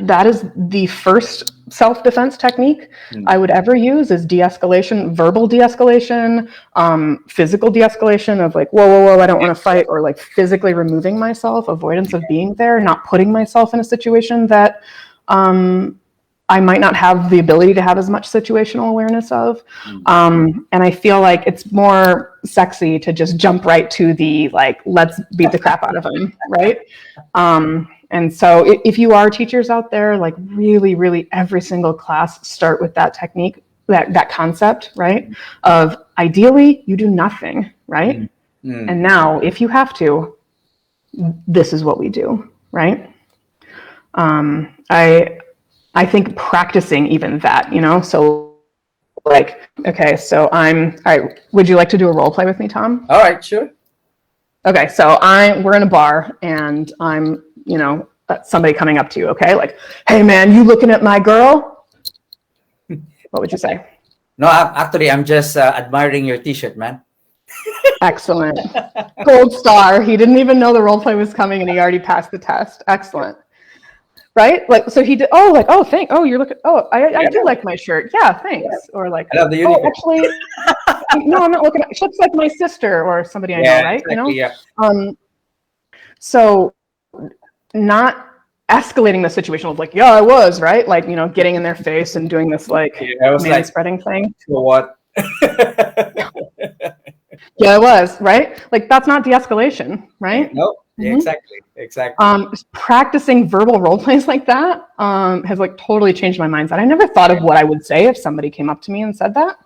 That is the first self-defense technique I would ever use, is de-escalation, verbal de-escalation, physical de-escalation of like, whoa, I don't want to fight, or like physically removing myself, avoidance of being there, not putting myself in a situation that I might not have the ability to have as much situational awareness of. And I feel like it's more sexy to just jump right to the, like, let's beat the crap out of him, right? And so if you are teachers out there, like really, really every single class start with that technique, that concept, right? Of ideally you do nothing, right? And now if you have to, this is what we do, right? I think practicing even that, so like, okay, so all right, would you like to do a role play with me, Tom? All right, sure. Okay, so we're in a bar and I'm, somebody coming up to you, okay? Like, hey man, you looking at my girl? What would you say? No, actually, I'm just admiring your t-shirt, man. Excellent. Gold star. He didn't even know the role play was coming and he already passed the test. Excellent. Right? Like, so he did, thanks. Oh, you're looking, I do like my shirt. Yeah, thanks. Or like, I love the uniform. Actually, no, I'm not looking at, she looks like my sister or somebody I know, right? Exactly, So not escalating the situation with like, yeah, I was, right? Like, you know, getting in their face and doing this like I was like, spreading thing. so what? Yeah, I was, right? Like that's not de-escalation, right? No, Mhm. exactly. Practicing verbal role plays like that has like totally changed my mindset. I never thought of what I would say if somebody came up to me and said that.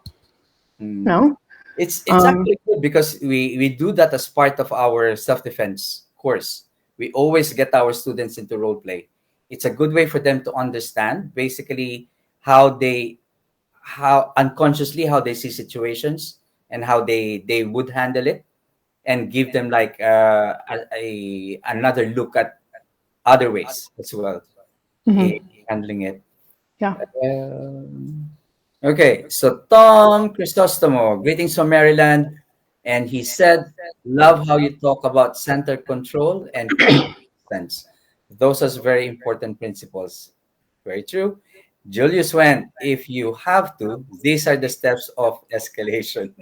No. It's actually good because we do that as part of our self-defense course. We always get our students into role play. It's a good way for them to understand basically how unconsciously how they see situations and how they would handle it, and give them like another look at other ways as well in handling it. Yeah. Okay, so Tom Crisostomo, greetings from Maryland, and he said, "Love how you talk about center control and sense. Those are very important principles." Very true. Julius went, "If you have to, these are the steps of escalation."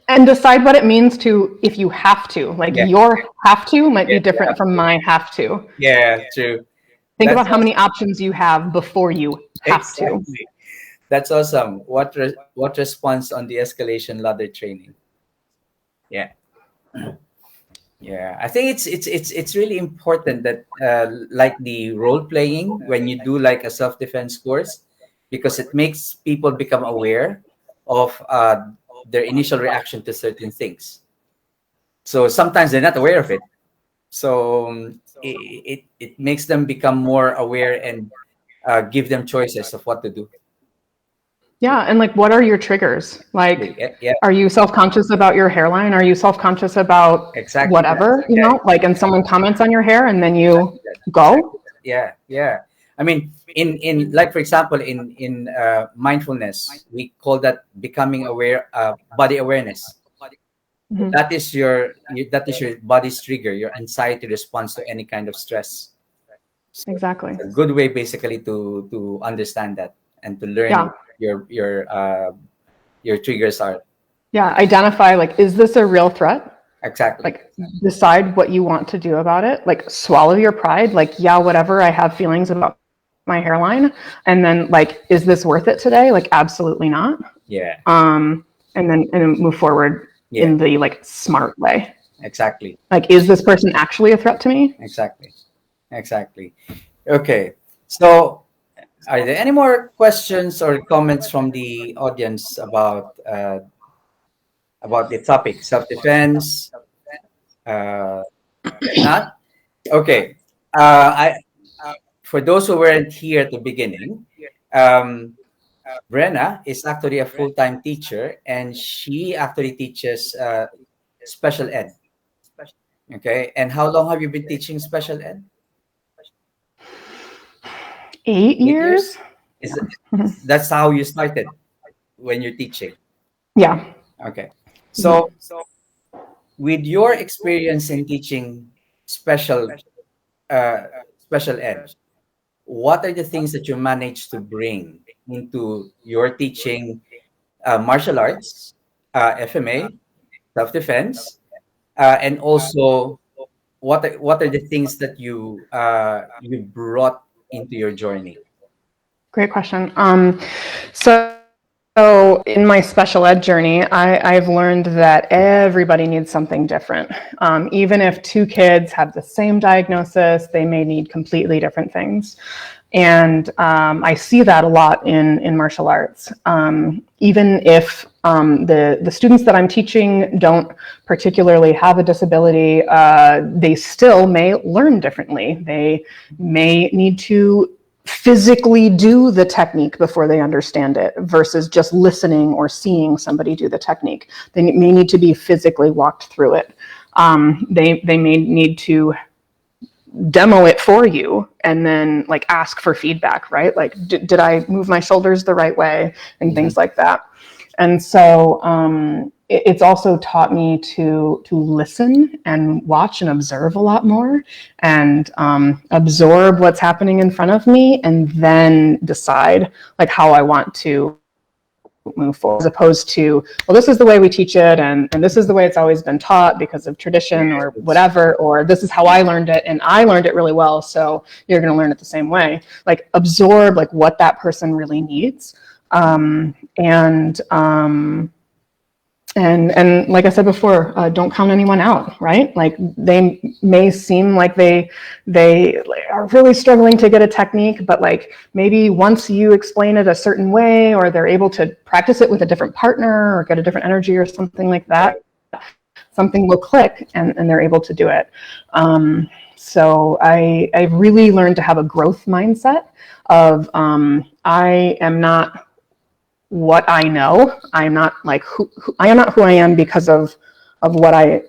And decide what it means to if you have to. Like Yeah, your have to might be yeah, different from my have to. yeah, true. Think That's about how many options you have before you have to. exactly. That's awesome. What response on the escalation ladder training? Yeah. Yeah, I think it's really important that like the role playing when you do like a self defense course, because it makes people become aware of their initial reaction to certain things. So sometimes they're not aware of it. So it makes them become more aware and give them choices of what to do. Yeah, and like, what are your triggers? Like, Yeah, are you self-conscious about your hairline? Are you self-conscious about exactly. whatever, you Yeah, know? Like, and someone comments on your hair and then you go? yeah. I mean, in like for example, in mindfulness, we call that becoming aware, body awareness. Mhm. That is your body's trigger, your anxiety response to any kind of stress. So Exactly. it's a good way basically to understand that and to learn Yeah. what your triggers are. Yeah. Identify, like, is this a real threat? Exactly. Like, decide what you want to do about it. Like, swallow your pride. Like, yeah, whatever, I have feelings about my hairline. And then, like, is this worth it today? Like, absolutely not. Yeah. And then move forward in the like smart way. Exactly. Like, is this person actually a threat to me? Exactly. Okay. So, are there any more questions or comments from the audience about the topic self defense? If not, okay. I For those who weren't here at the beginning, um, Brenna is actually a full time teacher, and she actually teaches special ed. Okay. And how long have you been teaching special ed? 8 8 years? years. Is Mhm. That's how you started when you're teaching? Yeah. Okay. So, with your experience in teaching special uh, special ed, what are the things that you manage to bring into your teaching martial arts, FMA, self defense, and also what are the things that you brought into your journey? Great question. So in my special ed journey, I've learned that everybody needs something different. Even if two kids have the same diagnosis, they may need completely different things. And I see that a lot in martial arts. Even if the students that I'm teaching don't particularly have a disability, they still may learn differently. They may need to physically do the technique before they understand it versus just listening or seeing somebody do the technique. They may need to be physically walked through it. They may need to demo it for you and then like ask for feedback, right? Like, did I move my shoulders the right way and things like that. And so it's also taught me to listen and watch and observe a lot more and absorb what's happening in front of me and then decide like how I want to move forward, as opposed to, well, this is the way we teach it, and this is the way it's always been taught because of tradition or whatever, or this is how I learned it and I learned it really well, so you're going to learn it the same way. Like, absorb like what that person really needs. And like I said before, don't count anyone out, right? Like, they may seem like they are really struggling to get a technique, but like maybe once you explain it a certain way, or they're able to practice it with a different partner or get a different energy or something like that, something will click and they're able to do it. So I've really learned to have a growth mindset of I am not what I know. I'm not like I am not who I am because of what I've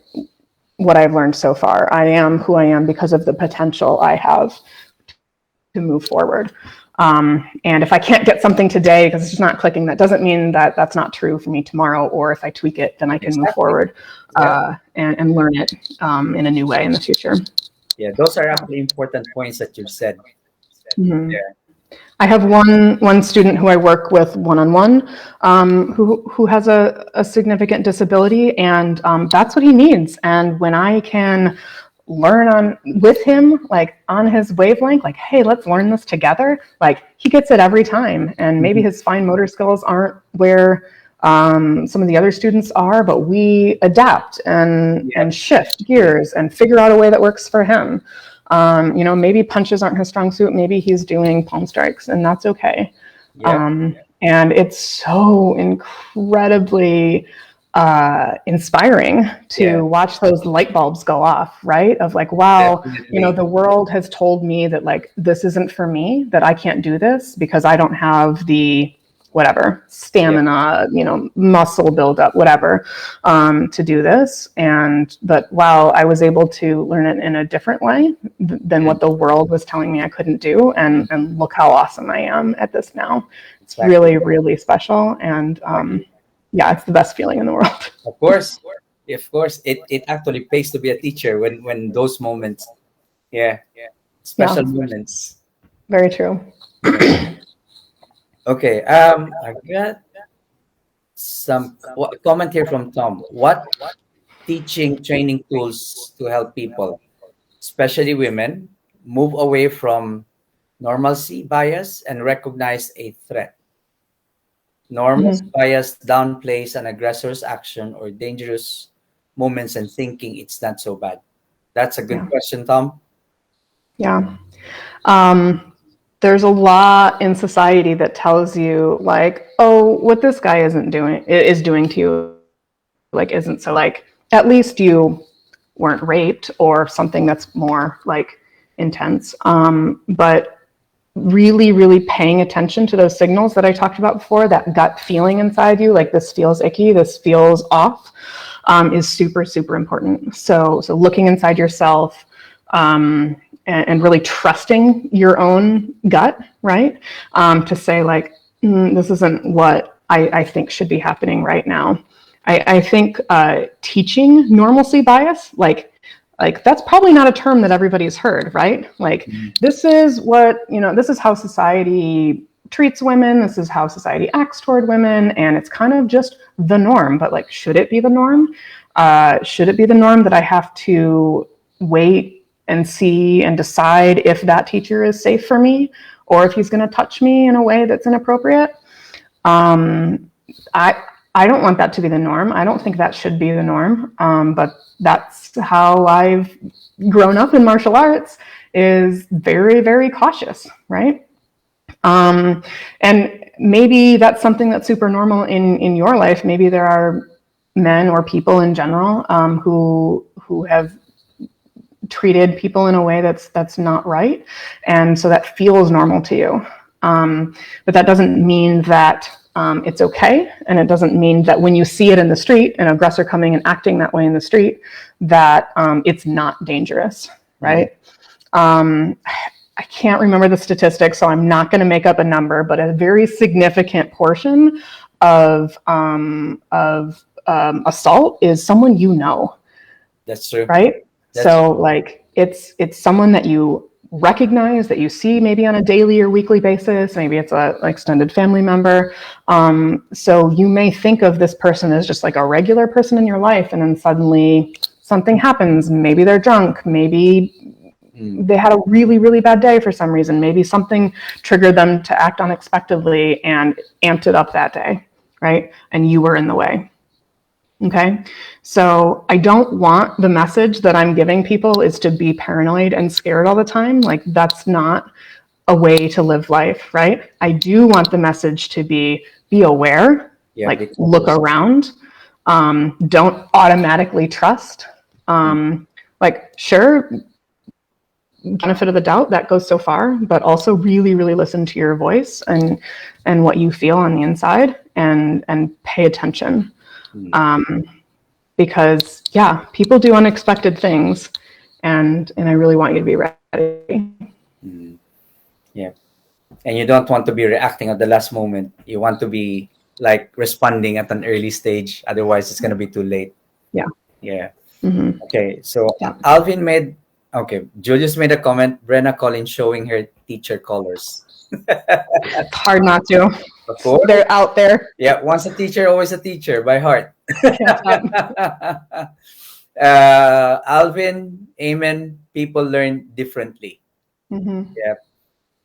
learned so far. I am who I am because of the potential I have to move forward. And if I can't get something today because it's just not clicking, that doesn't mean that that's not true for me tomorrow. Or if I tweak it, then I can move forward and learn it in a new way in the future. Yeah, those are actually important points that you've said. Mm-hmm. Yeah. I have one student who I work with one-on-one who has a significant disability, and that's what he needs. And when I can learn with him, like on his wavelength, like, hey, let's learn this together, like, he gets it every time. And maybe his fine motor skills aren't where some of the other students are, but we adapt and shift gears and figure out a way that works for him. Maybe punches aren't his strong suit. Maybe he's doing palm strikes, and that's okay. And it's so incredibly inspiring to watch those light bulbs go off, right? Of like, wow, definitely. The world has told me that like, this isn't for me, that I can't do this because I don't have the whatever stamina, muscle buildup, whatever, to do this. But wow, I was able to learn it in a different way than what the world was telling me I couldn't do. And look how awesome I am at this now. It's really, really special. And it's the best feeling in the world. Of course, it actually pays to be a teacher when those moments, special moments. Very true. Okay, I got some comment here from Tom. What teaching training tools to help people, especially women, move away from normalcy bias and recognize a threat? Normalcy bias downplays an aggressor's action or dangerous moments and thinking it's not so bad. That's a good question, Tom. Yeah. There's a lot in society that tells you like, oh, what this guy is doing to you, like, isn't so, like, at least you weren't raped or something that's more like intense. But really, really paying attention to those signals that I talked about before, that gut feeling inside you, like this feels icky, this feels off, is super, super important. So looking inside yourself, and really trusting your own gut, right? To say like, this isn't what I think should be happening right now. I think teaching normalcy bias, like that's probably not a term that everybody's heard, right? Like, this is what, this is how society treats women. This is how society acts toward women. And it's kind of just the norm, but like, should it be the norm? Should it be the norm that I have to wait and see and decide if that teacher is safe for me or if he's going to touch me in a way that's inappropriate? I don't want that to be the norm. I don't think that should be the norm. But that's how I've grown up in martial arts, is very, very cautious, right? And maybe that's something that's super normal in your life. Maybe there are men or people in general who have treated people in a way that's not right, and so that feels normal to you. But that doesn't mean that it's okay, and it doesn't mean that when you see it in the street, an aggressor coming and acting that way in the street, that it's not dangerous, right? I can't remember the statistics, so I'm not going to make up a number, but a very significant portion of assault is someone you know. That's true. Right? So like, it's someone that you recognize, that you see maybe on a daily or weekly basis. Maybe it's an extended family member. So you may think of this person as just like a regular person in your life, and then suddenly something happens. Maybe they're drunk. Maybe they had a really, really bad day for some reason. Maybe something triggered them to act unexpectedly and amped it up that day, right? And you were in the way. Okay. So I don't want the message that I'm giving people is to be paranoid and scared all the time. Like, that's not a way to live life, right? I do want the message to be aware, like look around, don't automatically trust. Like, sure, benefit of the doubt, that goes so far, but also really, really listen to your voice and what you feel on the inside, and pay attention. Because people do unexpected things, and I really want you to be ready. Yeah. And you don't want to be reacting at the last moment. You want to be like responding at an early stage. Otherwise, it's going to be too late. Yeah. Yeah. Okay. So Julius made a comment. Brenna Colleen showing her teacher colors. It's hard not to. Of course. They're out there. Yeah. Once a teacher, always a teacher by heart. Alvin, amen. People learn differently. Yeah.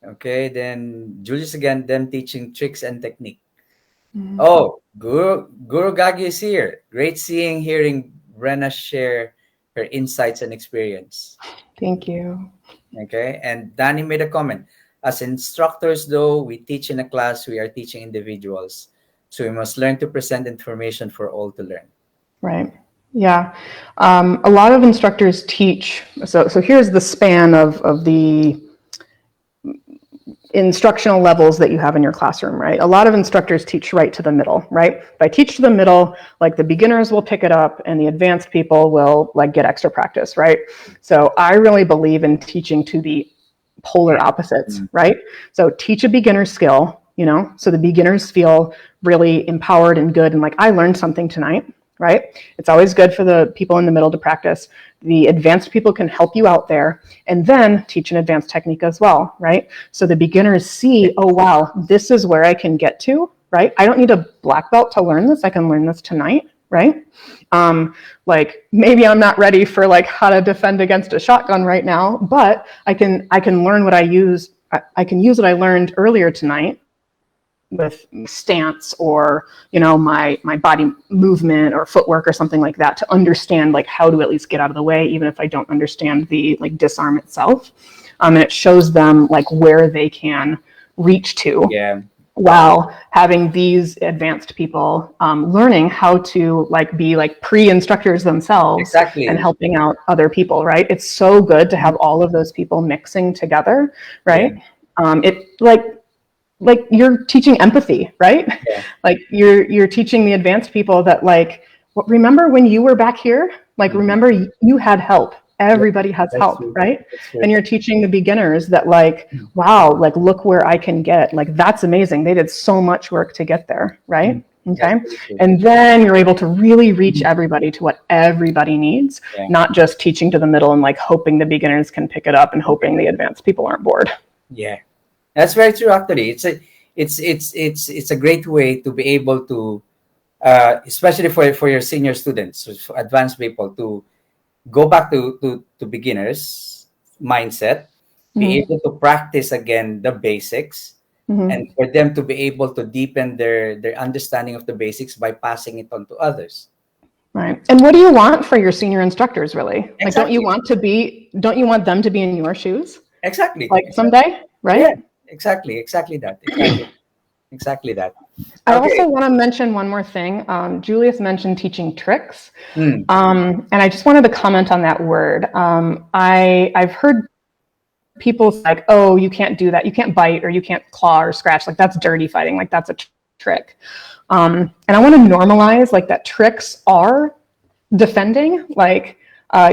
Okay. Then Julius again, them teaching tricks and technique. Oh, Guru Gagi is here. Great hearing Brenna share her insights and experience. Thank you. Okay. And Danny made a comment. As instructors, though, we teach in a class, we are teaching individuals. So we must learn to present information for all to learn. Right. Yeah. A lot of instructors teach. So here's the span of the instructional levels that you have in your classroom, right? A lot of instructors teach right to the middle, right? If I teach to the middle, like the beginners will pick it up and the advanced people will like get extra practice, right? So I really believe in teaching to the polar opposites, right? So teach a beginner skill, so the beginners feel really empowered and good and like, I learned something tonight, right? It's always good for the people in the middle to practice. The advanced people can help you out there, and then teach an advanced technique as well, right? So the beginners see, oh, wow, this is where I can get to, right? I don't need a black belt to learn this. I can learn this tonight, right? Like maybe I'm not ready for like how to defend against a shotgun right now, but I can learn what I use. I can use what I learned earlier tonight with stance or, my body movement or footwork or something like that to understand like how to at least get out of the way, even if I don't understand the like disarm itself. And it shows them like where they can reach to. Yeah. While having these advanced people learning how to like be like pre-instructors themselves. Exactly. And helping out other people, right? It's so good to have all of those people mixing together, right? Yeah. It like you're teaching empathy, right? Yeah. Like you're teaching the advanced people that like, remember when you were back here? Like, remember you had help. Everybody has help, right? And you're teaching the beginners that like, wow, like look where I can get, like that's amazing. They did so much work to get there, right? Okay. And then you're able to really reach everybody to what everybody needs, not just teaching to the middle and like hoping the beginners can pick it up and hoping the advanced people aren't bored. Yeah. That's very true actually. It's a great way to be able to especially for your senior students, for advanced people to go back to beginners mindset, be able to practice again the basics, and for them to be able to deepen their understanding of the basics by passing it on to others. Right. And what do you want for your senior instructors, really? Exactly. Like, don't you want them to be in your shoes? Exactly. Like someday, right? Yeah, exactly that. Exactly that. I also want to mention one more thing. Julius mentioned teaching tricks. And I just wanted to comment on that word. I've heard people like, oh, you can't do that. You can't bite or you can't claw or scratch. Like that's dirty fighting. Like that's a trick. And I want to normalize like that tricks are defending. Like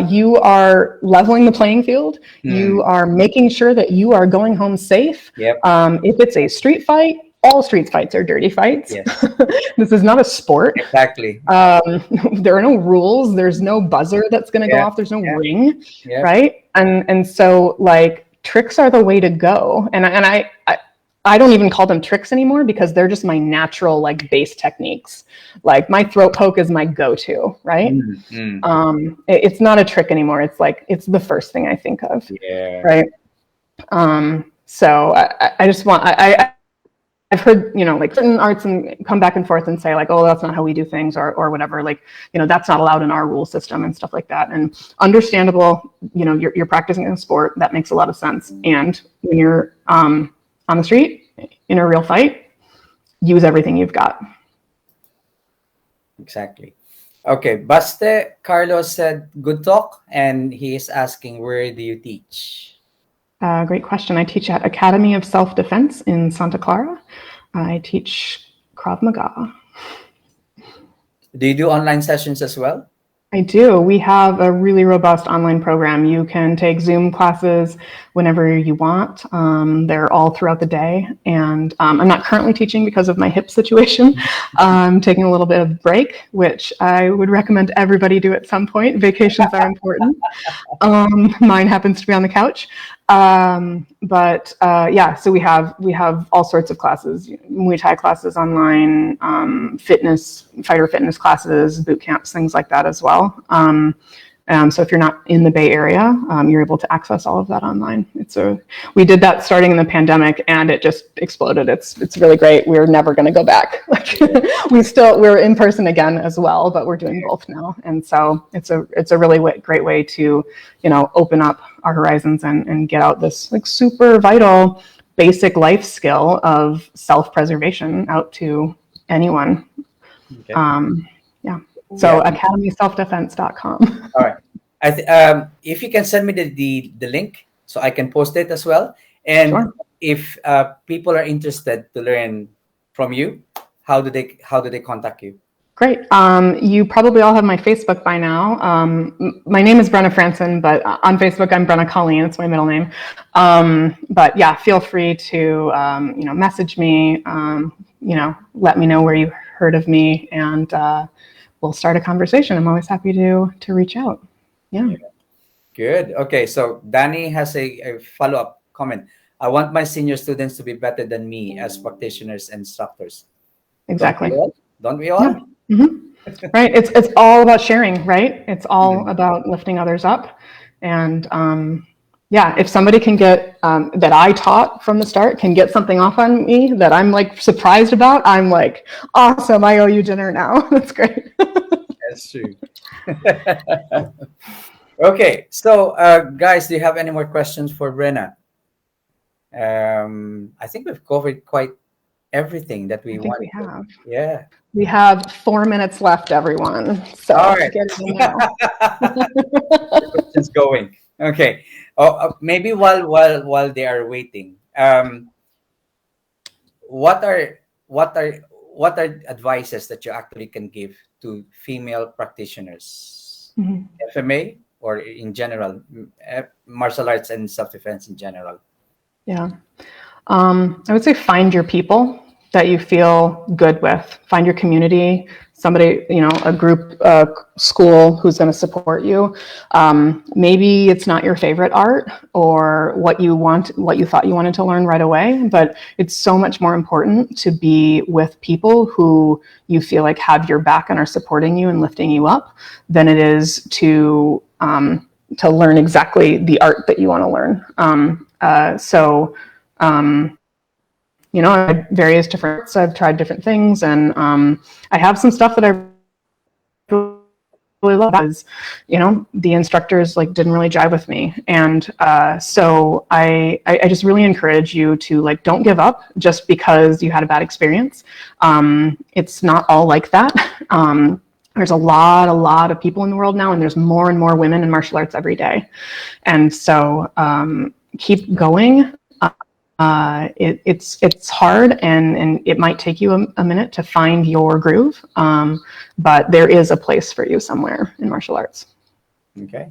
you are leveling the playing field. You are making sure that you are going home safe. Yep. If it's a street fight, all street fights are dirty fights. Yes. This is not a sport. Exactly. There are no rules. There's no buzzer that's going to go off. There's no ring, right? And so like tricks are the way to go. And I don't even call them tricks anymore because they're just my natural like base techniques. Like my throat poke is my go-to, right? It's not a trick anymore. It's like, it's the first thing I think of, right? So I just want, I've heard, like certain arts and come back and forth and say like, oh, that's not how we do things or whatever. Like, that's not allowed in our rule system and stuff like that. And understandable, you're practicing a sport. That makes a lot of sense. And when you're on the street in a real fight, use everything you've got. Exactly. Okay. Baste Carlos said, good talk. And he is asking, where do you teach? Great question. I teach at Academy of Self-Defense in Santa Clara. I teach Krav Maga. Do you do online sessions as well? I do. We have a really robust online program. You can take Zoom classes whenever you want. They're all throughout the day. And I'm not currently teaching because of my hip situation. I'm taking a little bit of break, which I would recommend everybody do at some point. Vacations are important. Mine happens to be on the couch. So we have all sorts of classes, Muay Thai classes online, fighter fitness classes, boot camps, things like that as well. So if you're not in the Bay Area, you're able to access all of that online. We did that starting in the pandemic and it just exploded. It's really great. We're never going to go back. We're in person again as well, but we're doing both now. And so it's a really great way to, open up our horizons and get out this like super vital basic life skill of self-preservation out to anyone. Okay. So academyselfdefense.com. All right. If you can send me the link so I can post it as well. And Sure. If people are interested to learn from you, how do they contact you? Great. You probably all have my Facebook by now. My name is Brenna Franson, but on Facebook I'm Brenna Colleen. It's my middle name. But yeah, feel free to message me. Let me know where you heard of me, and we'll start a conversation. I'm always happy to reach out. Yeah. Good. Okay. So Danny has a follow-up comment. I want my senior students to be better than me as practitioners and instructors. Exactly. Don't we all? Yeah. Mm-hmm. Right. It's all about sharing, right? It's all about lifting others up. And if somebody can get that I taught from the start can get something off on me that I'm like surprised about, I'm like, awesome. I owe you dinner now. That's great. That's true. Okay. So guys, do you have any more questions for Brenna? I think we've covered quite everything that we want. We have. Yeah. We have 4 minutes left, everyone. So all right. Get it in now. The question's going. Okay. Maybe while they are waiting, what are advices that you actually can give to female practitioners, FMA or in general, martial arts and self-defense in general? Yeah. I would say find your people that you feel good with. Find your community, somebody, a group, school who's going to support you. Maybe it's not your favorite art or what you thought you wanted to learn right away, but it's so much more important to be with people who you feel like have your back and are supporting you and lifting you up than it is to learn exactly the art that you want to learn. I had various different, so I've tried different things, and I have some stuff that I really love because, the instructors like didn't really jive with me. And so I just really encourage you to like, don't give up just because you had a bad experience. It's not all like that. There's a lot of people in the world now, and there's more and more women in martial arts every day. And so keep going. It's hard and it might take you a minute to find your groove, but there is a place for you somewhere in martial arts. Okay,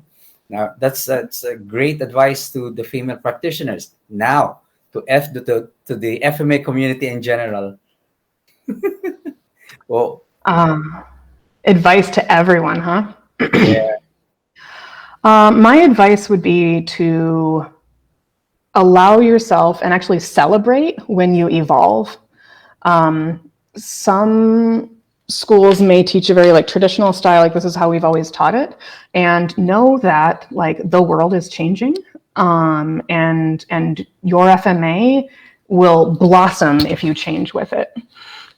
now that's a great advice to the female practitioners. Now to the FMA community in general. Well, advice to everyone, huh? Yeah. My advice would be to allow yourself and actually celebrate when you evolve. Some schools may teach a very like traditional style, like this is how we've always taught it, and know that like the world is changing, and your FMA will blossom if you change with it.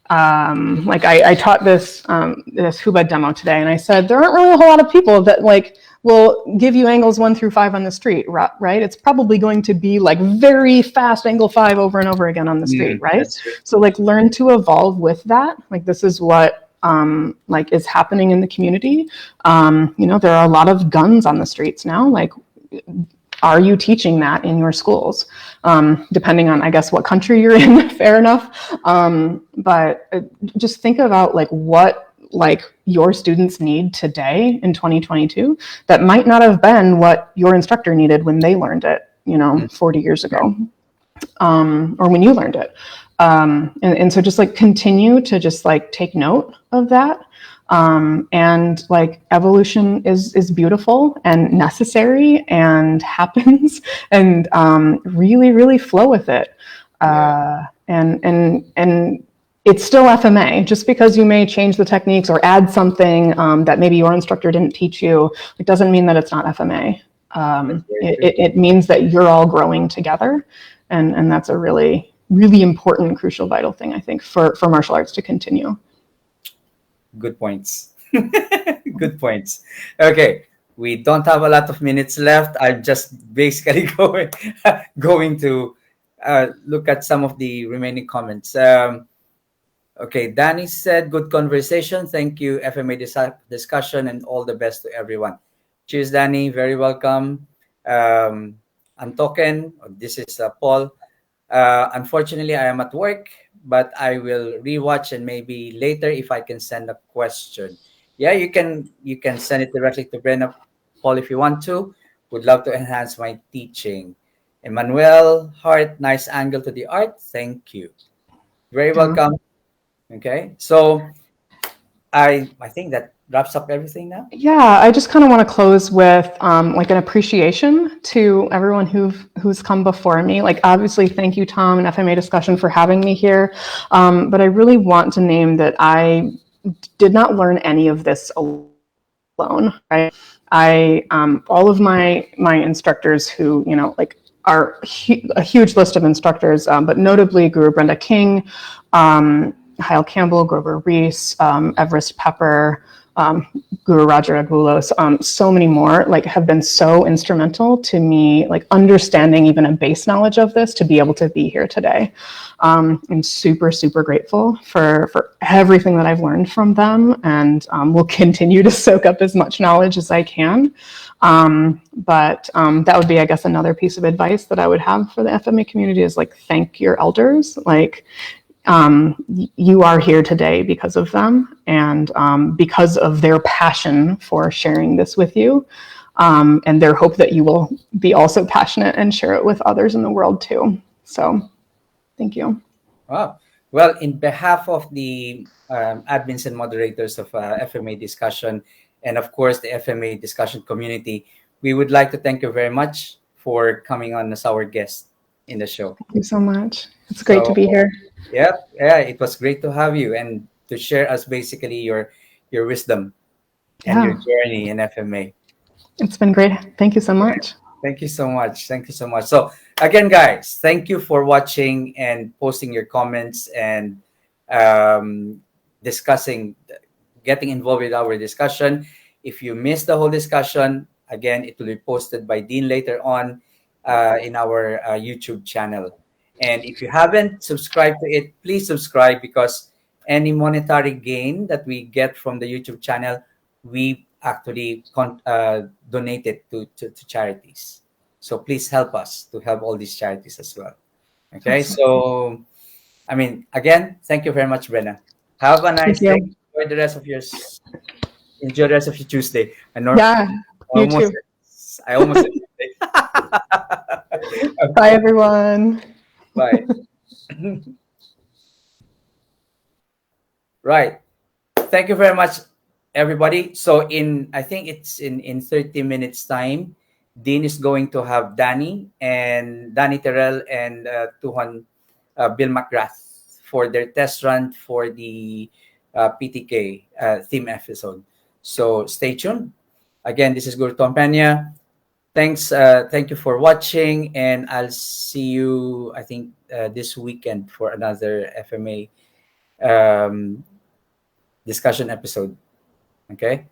Like I taught this Huba demo today, and I said there aren't really a whole lot of people that like will give you angles 1 through 5 on the street, right? It's probably going to be like very fast angle 5 over and over again on the street, right? So like learn to evolve with that. Like this is what like is happening in the community. There are a lot of guns on the streets now. Like, are you teaching that in your schools? Depending on, I guess, what country you're in, fair enough. But just think about like what like your students need today in 2022 that might not have been what your instructor needed when they learned it, 40 years ago, or when you learned it. And so just like continue to just like take note of that. And like evolution is beautiful and necessary and happens, and really, really flow with it. And it's still FMA. Just because you may change the techniques or add something that maybe your instructor didn't teach you, it doesn't mean that it's not FMA. It means that you're all growing together, and that's a really, really important, crucial, vital thing, I think, for martial arts to continue. Good points. Good points. Okay, we don't have a lot of minutes left. I'm just basically going to look at some of the remaining comments. Okay, Danny said, good conversation. Thank you, FMA discussion, and all the best to everyone. Cheers, Danny. Very welcome. Antoken, this is Paul. Unfortunately, I am at work, but I will rewatch, and maybe later if I can send a question. Yeah, you can send it directly to Brenna, Paul, if you want to. Would love to enhance my teaching. Emmanuel Hart, nice angle to the art. Thank you. Very welcome. Okay, so I think that wraps up everything now. Yeah, I just kind of want to close with like an appreciation to everyone who's come before me. Like, obviously, thank you, Tom, and FMA Discussion for having me here. But I really want to name that I did not learn any of this alone. Right? All of my instructors who like are a huge list of instructors, but notably Guru Brenda King, Hyle Campbell, Grover Reese, Everest Pepper, Guru Roger Agulos, so many more, like, have been so instrumental to me, like, understanding even a base knowledge of this to be able to be here today. I'm super, super grateful for everything that I've learned from them, and will continue to soak up as much knowledge as I can. But that would be, I guess, another piece of advice that I would have for the FMA community is, like, thank your elders. Like, you are here today because of them, and because of their passion for sharing this with you, and their hope that you will be also passionate and share it with others in the world too. So thank you. Wow. Well, in behalf of the admins and moderators of FMA Discussion, and of course the FMA Discussion community, we would like to thank you very much for coming on as our guest in the show. Thank you so much. It's great to be here. Yeah, it was great to have you and to share us basically your wisdom and your journey in FMA. It's been great. Thank you so much. Thank you so much. Thank you so much. So again, guys, thank you for watching and posting your comments and discussing, getting involved with our discussion. If you missed the whole discussion, again, it will be posted by Dean later on in our YouTube channel. And if you haven't subscribed to it, please subscribe, because any monetary gain that we get from the YouTube channel, we actually donate it to charities. So please help us to help all these charities as well. Okay, so I mean, again, thank you very much, Brenna. Have a nice day. Enjoy the rest of your Tuesday. You too. I almost said Tuesday. Okay. Bye, everyone. Bye. Right. Thank you very much, everybody. So I think it's in 30 minutes time, Dean is going to have Danny Terrell, and Tuhan Bill McGrath for their test run for the PTK theme episode. So stay tuned. Again, this is Guru Tom Pena. Thank you for watching, and I'll see you, I think, this weekend for another FMA discussion episode. Okay?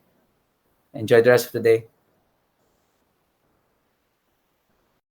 Enjoy the rest of the day.